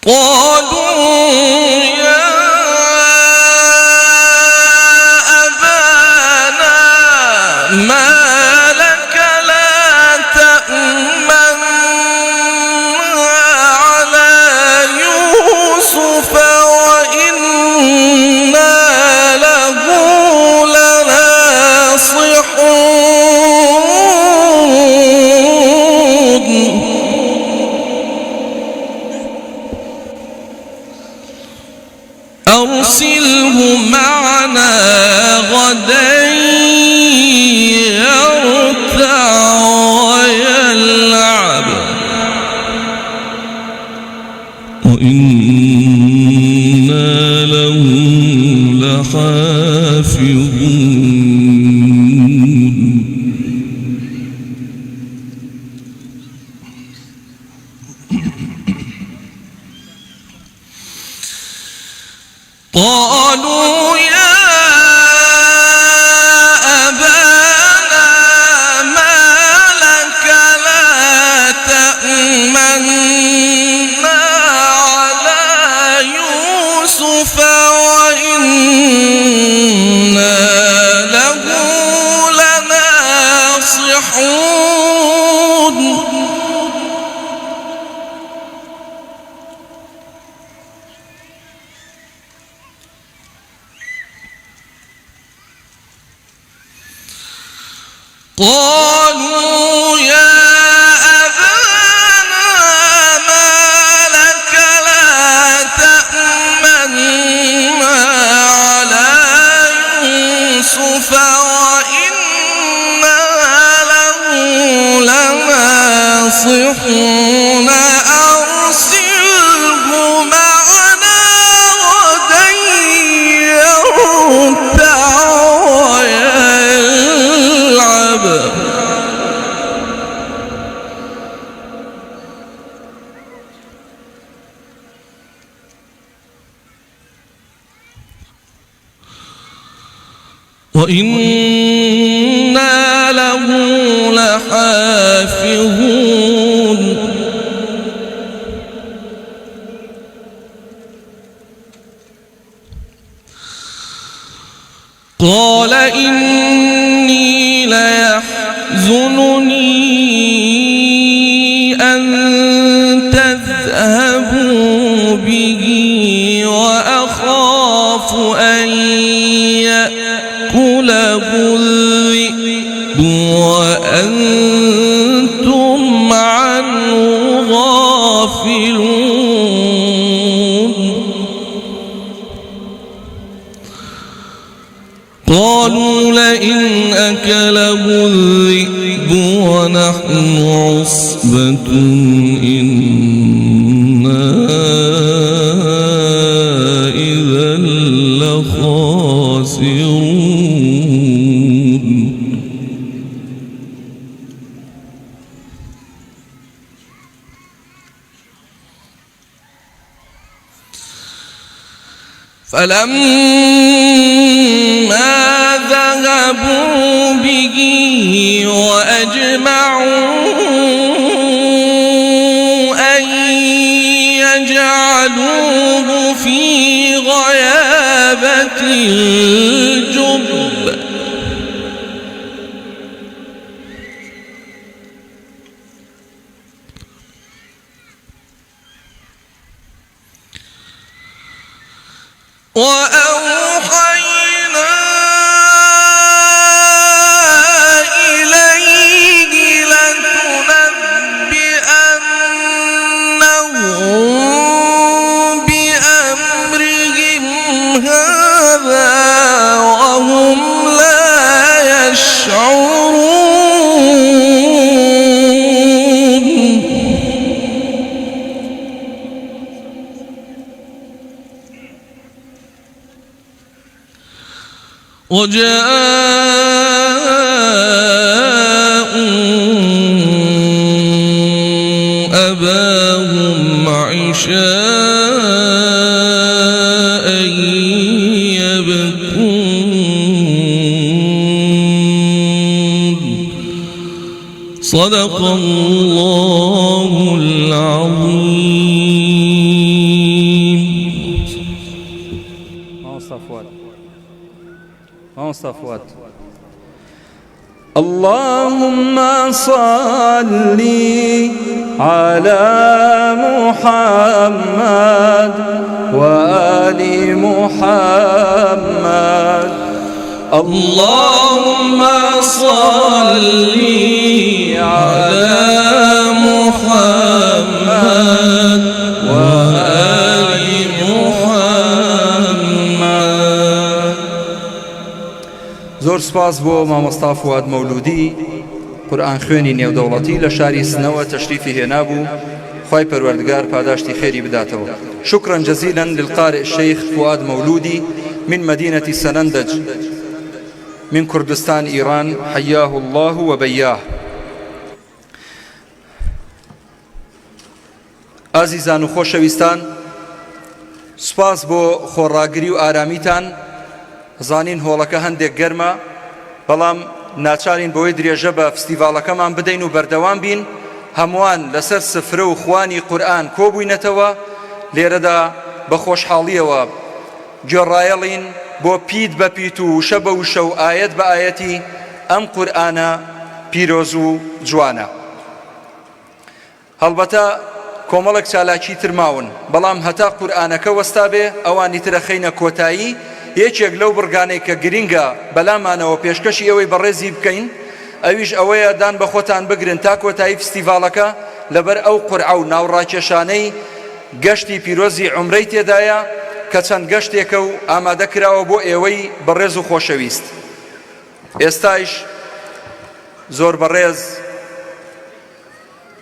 قالوا يا أبانا وإنا له لحافظون قالوا يا أبانا ما لك لا تأمنا على يوسف وإنا له لناصحون قالوا يا أبانا ما لك لا تأمنا على يوسف وإنا له لناصحون أرسله معنا غدا يرتع ويلعب وإنا له لحافظون قال إني ليحزنني أن تذهبوا به وأخاف أن يأكله الذئب وأنتم عنه غافلون قالوا لئن أكله الذئب ونحن عصبة إنا إذا لخاسرون فلما ذهبوا به وأجمعوا أن يجعلوه في غيابة الجب وأوحينا إليه لتنبئنهم بأمرهم هذا وهم لا يشعرون وجاءوا أباهم عشاء يبكون صدق الله العظيم. صفوات اللهم صل على محمد وآل محمد اللهم صل على محمد وآل محمد. زۆر سپاس بۆ مامۆستا فواد مەولودی قورئان خوێنی نێودەوڵەتی لە شاری سنەوە تەشریفی هێنابوو. خوای پەروەردگار پاداشتی خێری بداتەوە. شكرا جزيلا للقارئ الشيخ فؤاد مولودي من مدينة سنندج من كردستان إيران، حياه الله وبياه. ئازیزان و خۆشەویستان، سوپاس بۆ خۆڕاگری و ئارامیتان. زانین هۆڵەکە هەندێک گەرمە، بەڵام ناچارین بۆی درێژە بە فستیڤاڵەکەمان بدەین و بەردەوام بین. هەمووان لەسەر سفرە و خوانی قورئان کۆبووینەتەوە لێرەدا بە خۆشحاڵیەوە گوێڕایەڵین بۆ پیت بە پیت و شە بە وشە و ئاەت بە ئاەتی ئەم قورئانە پیرۆز و جوانە. هەڵبەتە کۆمەڵێک چالاکی ترماون، بەڵام هەتا قورئانەکە وەستا بێ ئەوانی ترە خەینە کۆتایی. یەکێک لەو بڕگانەی کە گرینگە بەلامانەوە پێشکەشی ئەوەی بەڕێزی بکەین، ئەویش ئەوەیە دان بە خۆتان بگرن تا کۆتایی فستیڤاڵەکە لەبەر ئەو قورعە و ناوڕاکێشانەی گەشتی پیرۆزی عومرەی تێدایە کە چەند گەشتێکە و ئامادە کراوە بۆ ئێوەی بەڕێز و خۆشەویست. ئێستایش زۆر بەڕێز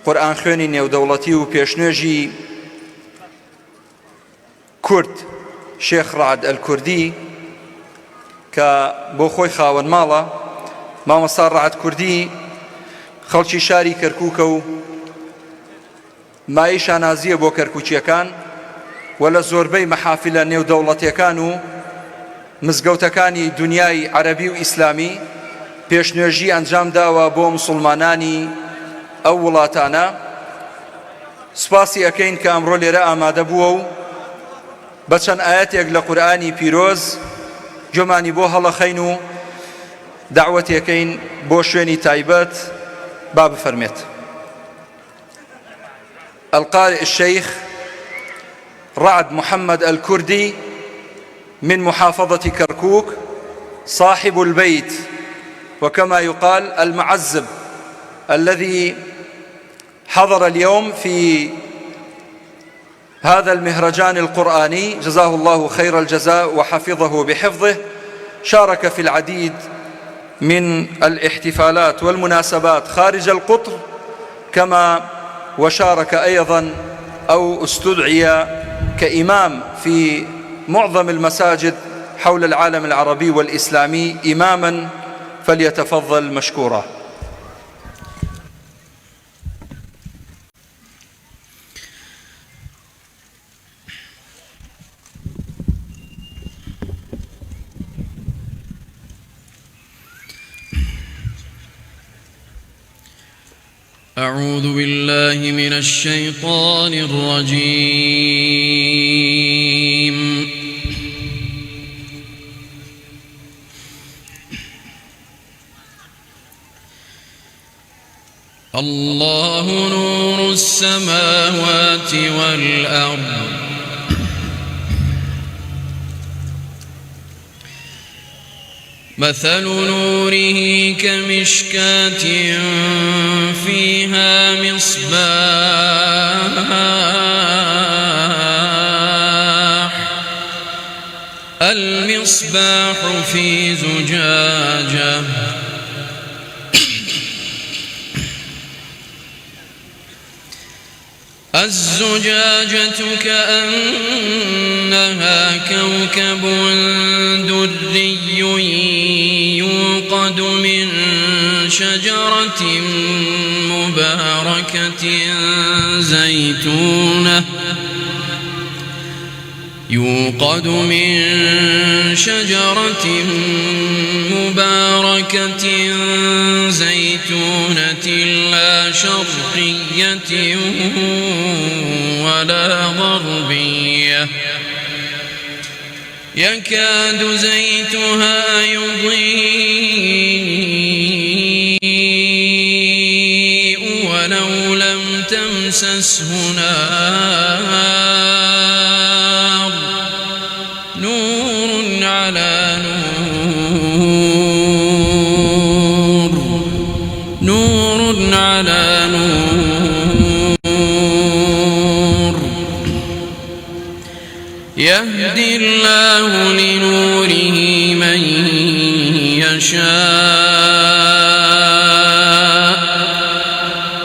قورئان خوێنی نێودەوڵەتی و پێشنوێژی کورد شێخ ڕەعەد ئەلکوردی کە بۆ خۆی خاوەن ماڵە، مامۆستا ڕەعەد کوردی خەڵکی شاری کەرکووکە و مای شانازیە بۆ کەرکووچیەکان و لە زۆربەی مەحافلە نێودەوڵەتیەکان و مزگەوتەکانی دنیای عەرەبی و ئیسلامی پێشنوێژی ئەنجام داوە بۆ موسڵمانانی ئەو وڵاتانە. سوپاسی ئەکەین کە ئەمڕۆ لێرە ئامادە بووە و بە چەند ئاەتێک لە قورئانی پیرۆز گوێمانی بۆ هەڵەخەین و دعوەتێکەین بۆ شوێنی تایبەت. با بفەرمێت. القارئ الشيخ رعد محمد الكردي من محافظة كركوك، صاحب البيت وكما يقال المعزب الذي حضر اليوم في هذا المهرجان القرآني، جزاه الله خير الجزاء وحفظه بحفظه. شارك في العديد من الاحتفالات والمناسبات خارج القطر، كما وشارك أيضا أو استدعي كإمام في معظم المساجد حول العالم العربي والإسلامي إماما، فليتفضل مشكورا. أعوذ بالله من الشيطان الرجيم. الله نور السماوات والأرض، مثل نوره كمشكاة فيها مصباح، المصباح في زجاجة، الزجاجة كأنها كوكب دري يوقد من شجرة مباركة زيتونة لا شرقية ولا غربية، يكاد زيتها يضيء ولو لم تمسسه نار، نور على نور، نور على نور، يهدي الله لنوره من يشاء،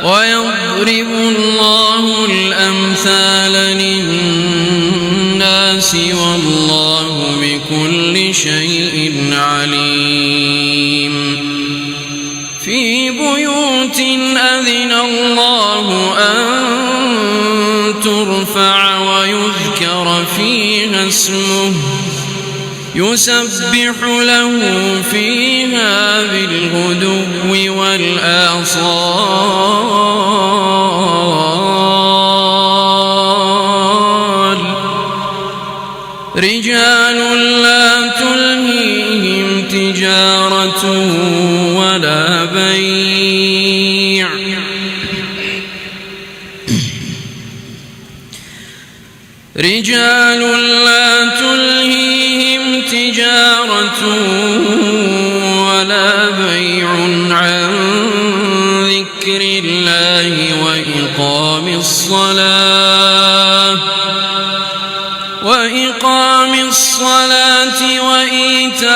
ويضرب الله الأمثال للناس، الناس والله بكل شيء عليم في بيوت أذن الله أن ترفع ويذكر فيها اسمه يسبح له فيها بالغدو والآصال رجال لا تلهيهم تجارة ولا بيع رجال لا تلهيهم تجارة ولا بيع عن ذكر الله وإقام الصلاة وإيتاء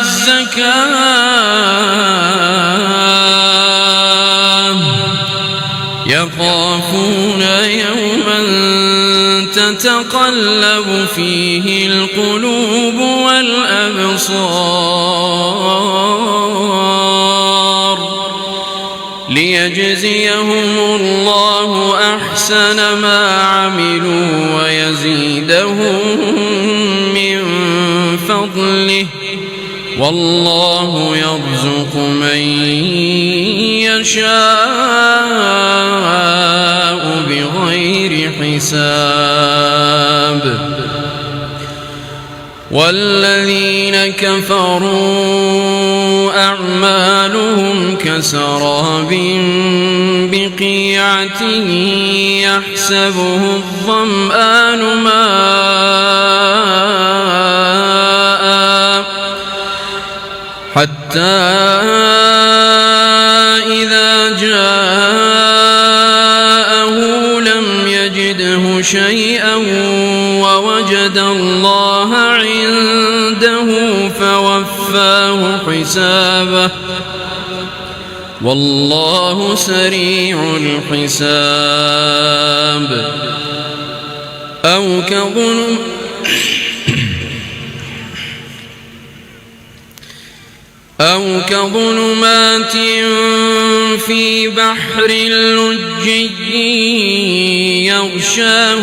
الزكاة يخافون يوما تتقلب فيه القلوب والأبصار ليجزيهم الله أحسن ما عملوا ويزيدهم من فضله والله يرزق من يشاء بغير حساب والذين كفروا أعمالهم كسراب بقيعة يحسبه الظمآن ماء حتى إذا جاءه لم يجده شيئا ووجد الله عنده فوفاه حسابه والله سريع الحساب أو كظلمات في بحر لجي يغشاه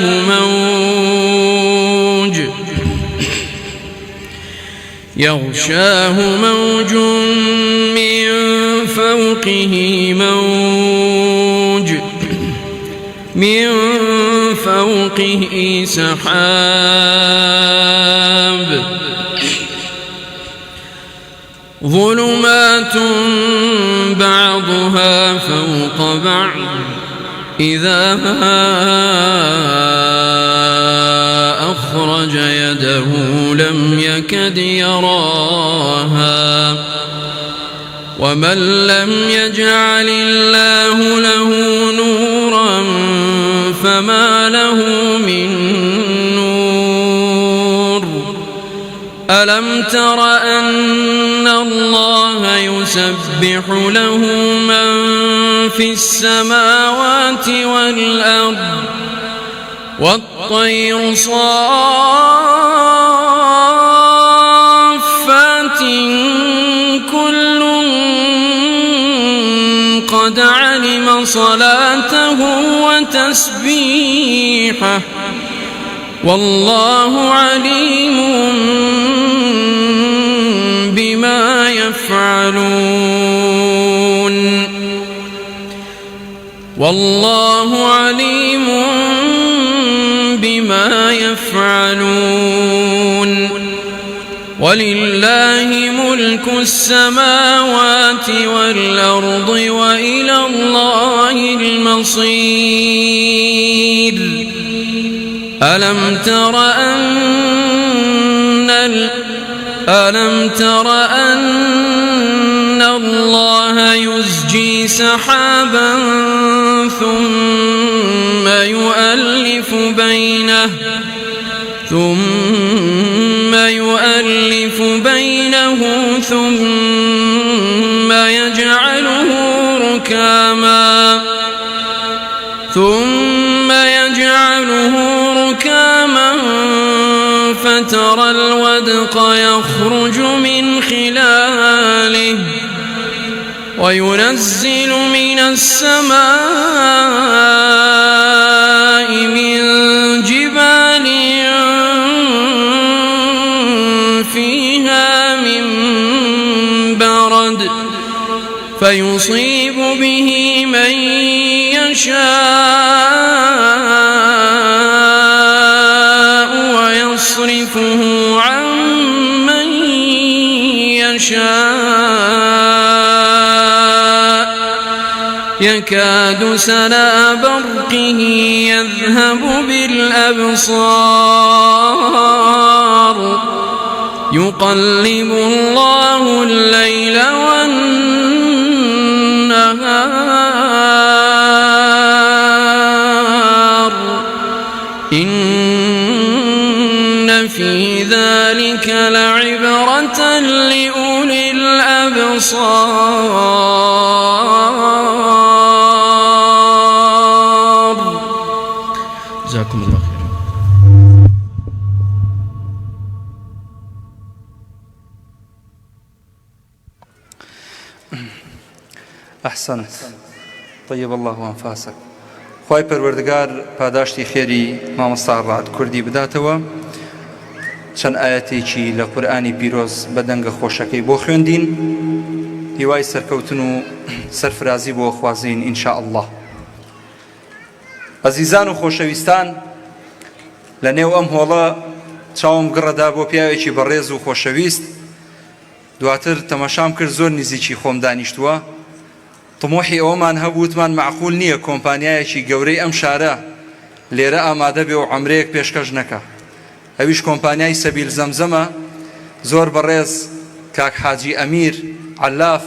موج من فوقه سحاب ظلمات بعضها فوق بعض إذا أخرج يده لم يكد يراها ومن لم يجعل الله له نورا فما له من نور ألم تر أن الله يسبح له من في السماوات والأرض والطير صافات كل قد علم صلاته وتسبيحه والله عليم بما يفعلون والله عليم بما يفعلون ولله ملك السماوات والأرض وإلى الله المصير ألم تر أن الله يزجي سحابا ثم يؤلف بينه ثم ترى الودق يخرج من خلاله وينزل من السماء من جبال فيها من برد فيصيب به من يشاء ويصرفه عن من يشاء يكاد سنا برقه يذهب بالأبصار يقلب الله الليل والنهار إن في ذلك لعبرة لأولي الأبصار. جزاكم الله خيرا. أحسنت. طيب الله أنفاسك. خوای پەروەردگار پاداشتی خێری مامۆستا ڕاد کوردی بداتەوە. چەند ئاەتێکی لە قورئانی پیرۆز بە دەنگە خۆشەکەی بۆ خوێندین، هیوای سەرکەوتن و سەرفرازی بۆ خوازین ئینشاء الله. ئەزیزان و خۆشەویستان، لە نێو ئەم هۆڵە چاوم گڕەدا بۆ پیاوێکی بەڕێز و خۆشەویست. دواتر تەماشام کرد زۆر نزیکی خۆم دانیشتووە. طموحی ئەوەمان هەبووتمان معقول نییە کۆمپانیایەکی گەورەی ئەم شارە لێرە ئامادە بێ و عەمرەیەک پێشکەش نەکا. ئەویش کۆمپانیای سەبیل زەمزەمە، زۆر بەڕێز کاک حاجی ئەمیر عەلاف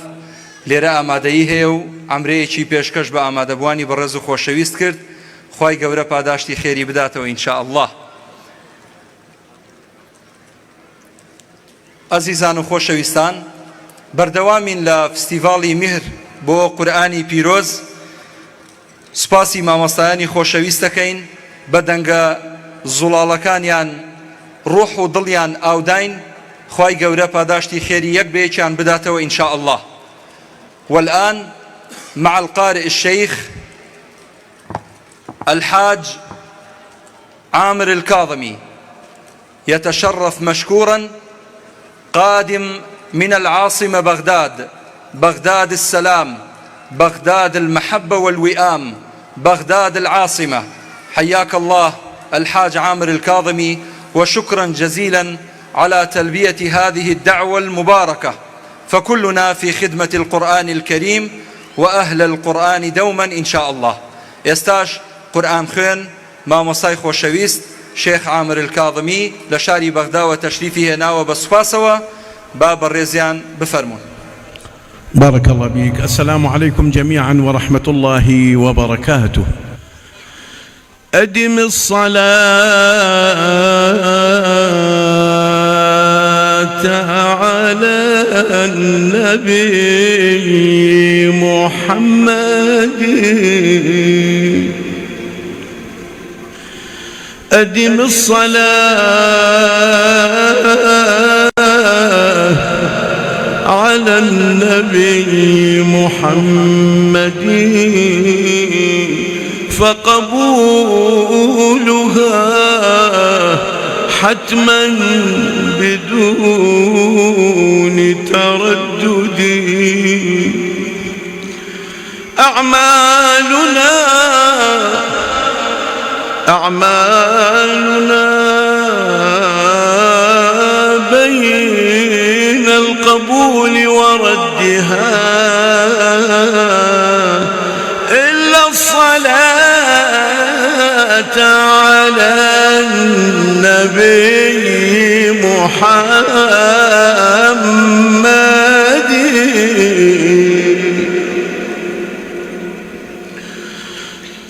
لێرە ئامادەیی هەیە و عەمرەیەکی پێشکەش بە ئامادەبوانی بەڕێز و خۆشەویست کرد. خوای گەورە پاداشتی خێری بداتەوە ئینشاء الله. ئەزیزان و خۆشەویستان، بەردەوامین لە فستیڤاڵی میهر بۆ قورئانی پیرۆز. سوپاسی مامۆستایانی خۆشەویست دەکەین بە دەنگە زوڵاڵەکانیان ڕوح و دڵیان ئاوداین. خوای گەورە پاداشتی خێری یەک بەیەکیان بداتەوە ئینشاء الله. والآن مع القارئ الشيخ الحاج عامر الكاظمي يتشرف مشكورا، قادم من العاصمة بغداد، بغداد السلام، بغداد المحبة والوئام، بغداد العاصمة. حياك الله الحاج عامر الكاظمي، وشكرا جزيلا على تلبية هذه الدعوة المباركة. فكلنا في خدمة القرآن الكريم وأهل القرآن دوما إن شاء الله. يستاش قرآن خوين مامۆستای خۆشەویست شێخ عامر الكاظمي لشاري بغداد وتشريفه هنا وبسفاسوا باب الرزيان بفرمون. بارك الله بك. السلام عليكم جميعا ورحمة الله وبركاته. أدم الصلاة على النبي محمد، أدم الصلاة على النبي محمد، فقبولها حتما بدون تردد. أعمالنا بين القبول وردها، إلا الصلاة على النبي محمد.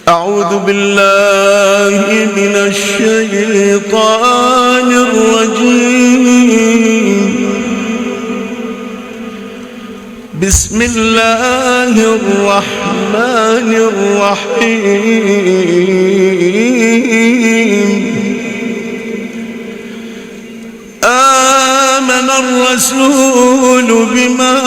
أعوذ بالله من الشيطان الرجيم. بسم الله الرحمن الرحيم. الرسول بما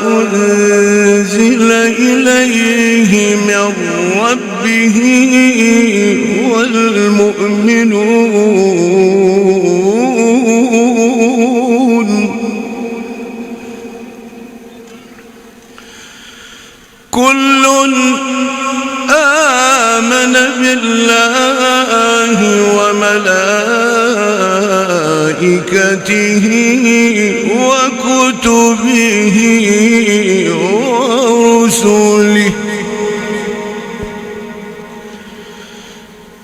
أنزل إليه من ربه والمؤمنون كل آمن بالله وملائكته وكتبه ورسله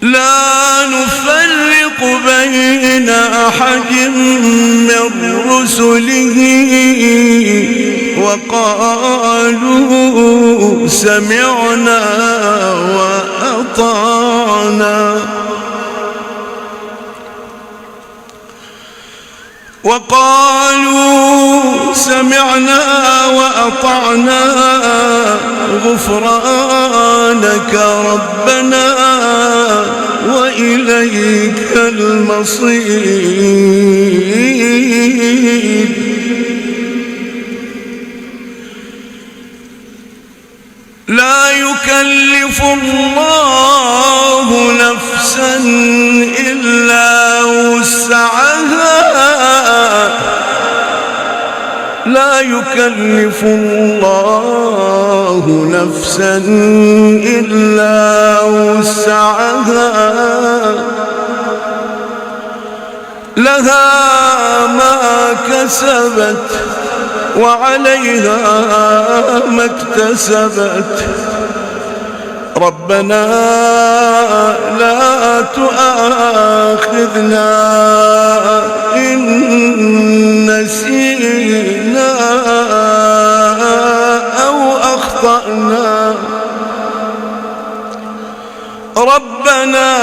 لا نفرق بين أحد من رسله وقالوا سمعنا وأطعنا غفرانك ربنا وإليك المصير لا يكلف الله نفسا إلا وسعها لا يكلف الله نفسا إلا وسعها لها ما كسبت وعليها ما اكتسبت ربنا لا تؤاخذنا إن نسينا أو أخطأنا ربنا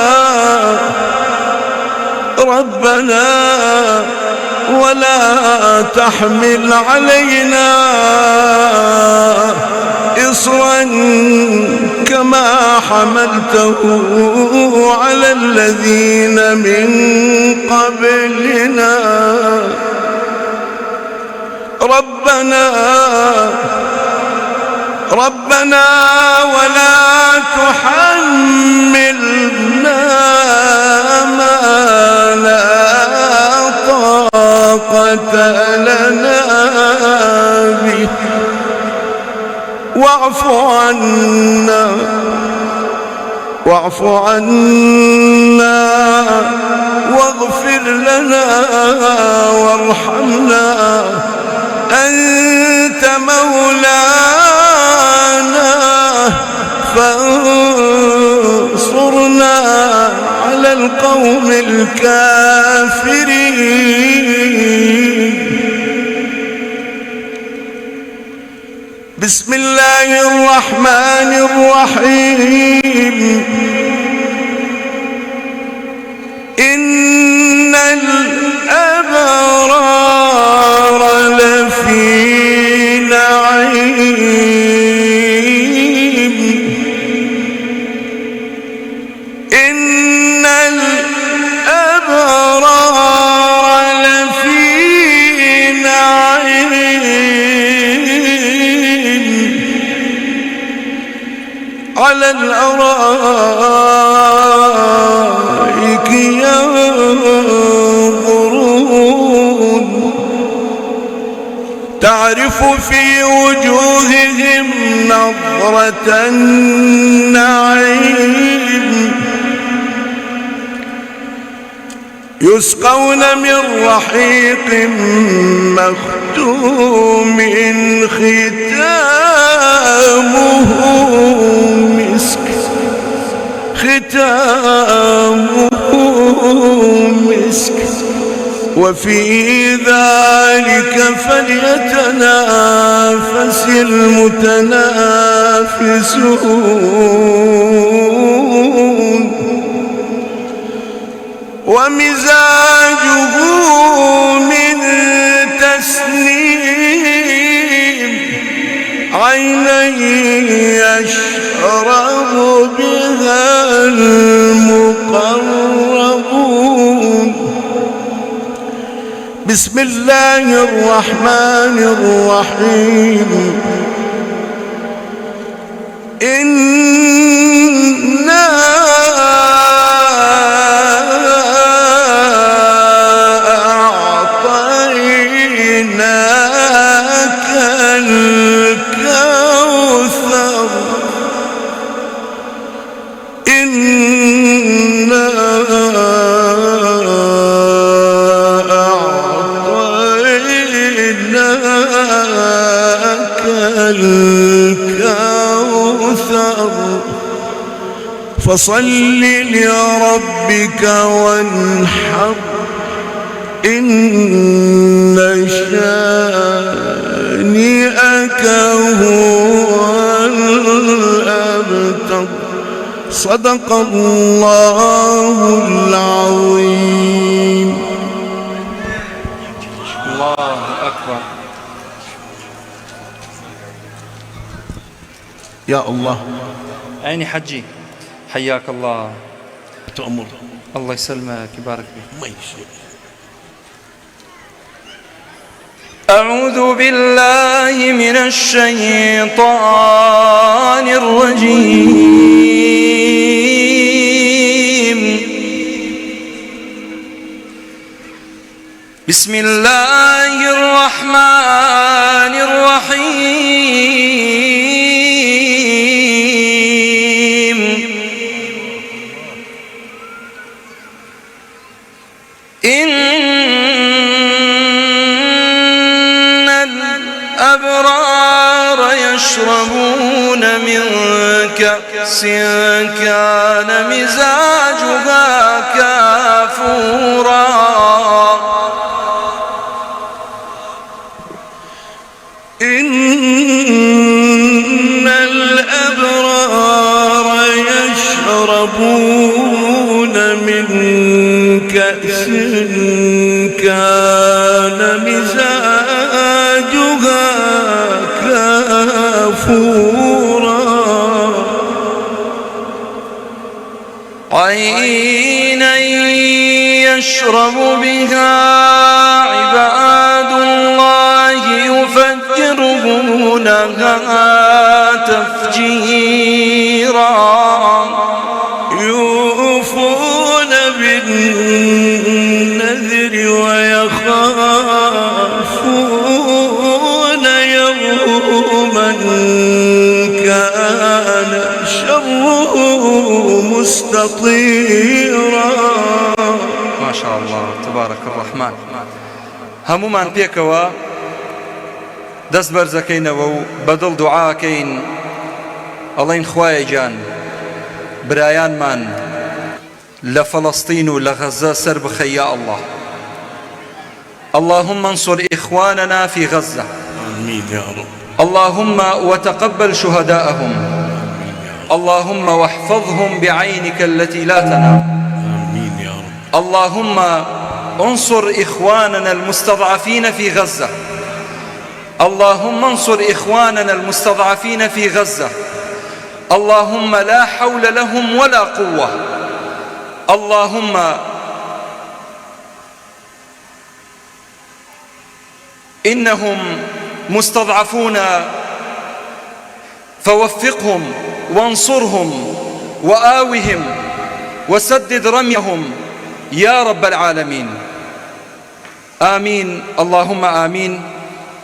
ولا تحمل علينا إصرا كما حملته على الذين من قبلنا ربنا ولا تحملنا ما لا طاقة لنا به واعف عنا واغفر لنا وارحمنا أنت مولانا فانصرنا على القوم الكافرين بسم الله الرحمن الرحيم إن الأبرار لفي نعيم إن الأبرار لفي نعيم على الأرائك ينظرون تعرف في وجوههم نضرة النعيم يسقون من رحيق مختوم ختامه مسك وفي ذلك فليتنافس المتنافسون ومزاجه من تسنيم عينا يشرب بها المقربون بسم الله الرحمن الرحيم إنا أعطيناك الكوثر إنا أعطيناك الكوثر فصل لربك وانحر إن شانئك هو الأبتر صدق الله العظيم. الله أكبر. يا الله عيني حجي حياك الله. تأمر الله يسلمك يبارك فيك. ما يصير. أعوذ بالله من الشيطان الرجيم. بسم الله الرحمن الرحيم. إن الأبرار يشربون من كأس كان مزاجها كافورا إن الأبرار يشربون من كأس كان مزاجها كافورا عينا يشرب بها عباد الله يفجرونها تفجيرا يوفون بالنذر ويخافون يوما كان شره مستطيرا. ما شاء الله تبارك الرحمن. هەمومان پێکەوە دەست بەرزەکەینەوە و بەدڵ دوعاکەین ئەڵێن خوایە گیان برایانمان لە فەڵەستین و لە غەزە سەر بخەی یا الله. اللهم انصر إخواننا في غزة. آمين يا رب. اللهم وتقبل شهداءهم. اللهم واحفظهم بعينك التي لا تنام. آمين يا رب. اللهم انصر إخواننا المستضعفين في غزة. اللهم انصر إخواننا المستضعفين في غزة. اللهم لا حول لهم ولا قوة. اللهم إنهم مستضعفون فوفقهم وانصرهم وآوهم وسدد رميهم يا رب العالمين. آمين اللهم آمين.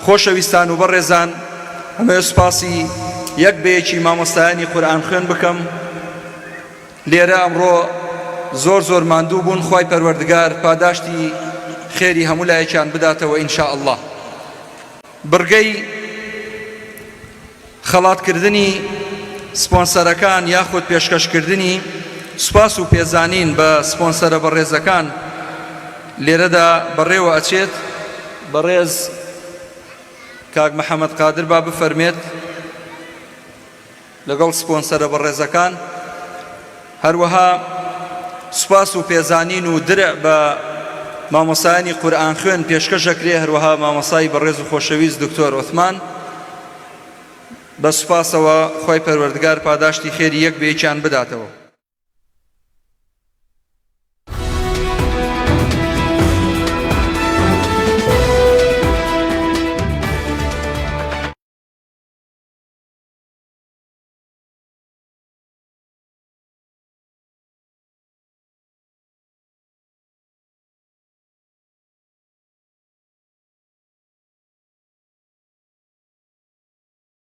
خۆشەویستان و بەڕێزان ئەمە سوپاسی یەک بەیەکی مامۆستایانی قورئان خوێن بکەم. لێرە ئەمڕۆ زۆر ماندوو بوون. خوای پەروەردگار پاداشتی خێری هەموو لایەکیان بداتەوە ئینشا ئەڵڵا. بڕگەی خەڵاتکردنی سپۆنسەرەکان یاخود پێشکەشکردنی سوپاس و پێزانین بە سپۆنسەرە بەڕێزەکان لێرەدا بەڕێوە ئەچێت. بەڕێز کاک محەممەد قادر با بفەرمێت لەگەڵ سپۆنسەرە بەڕێزەکان. هەروەها سوپاس و پێزانین و درع بە مامۆسایانی قورئان خوێن پێشکەشەکرێ. هەروەها مامۆسای بەڕێز و خۆشەویست دکتۆر عوثمان. بە سوپاسەوە خۆی پەروەردگار پاداشتی خێری یەک بەیەکیان بداتەوە.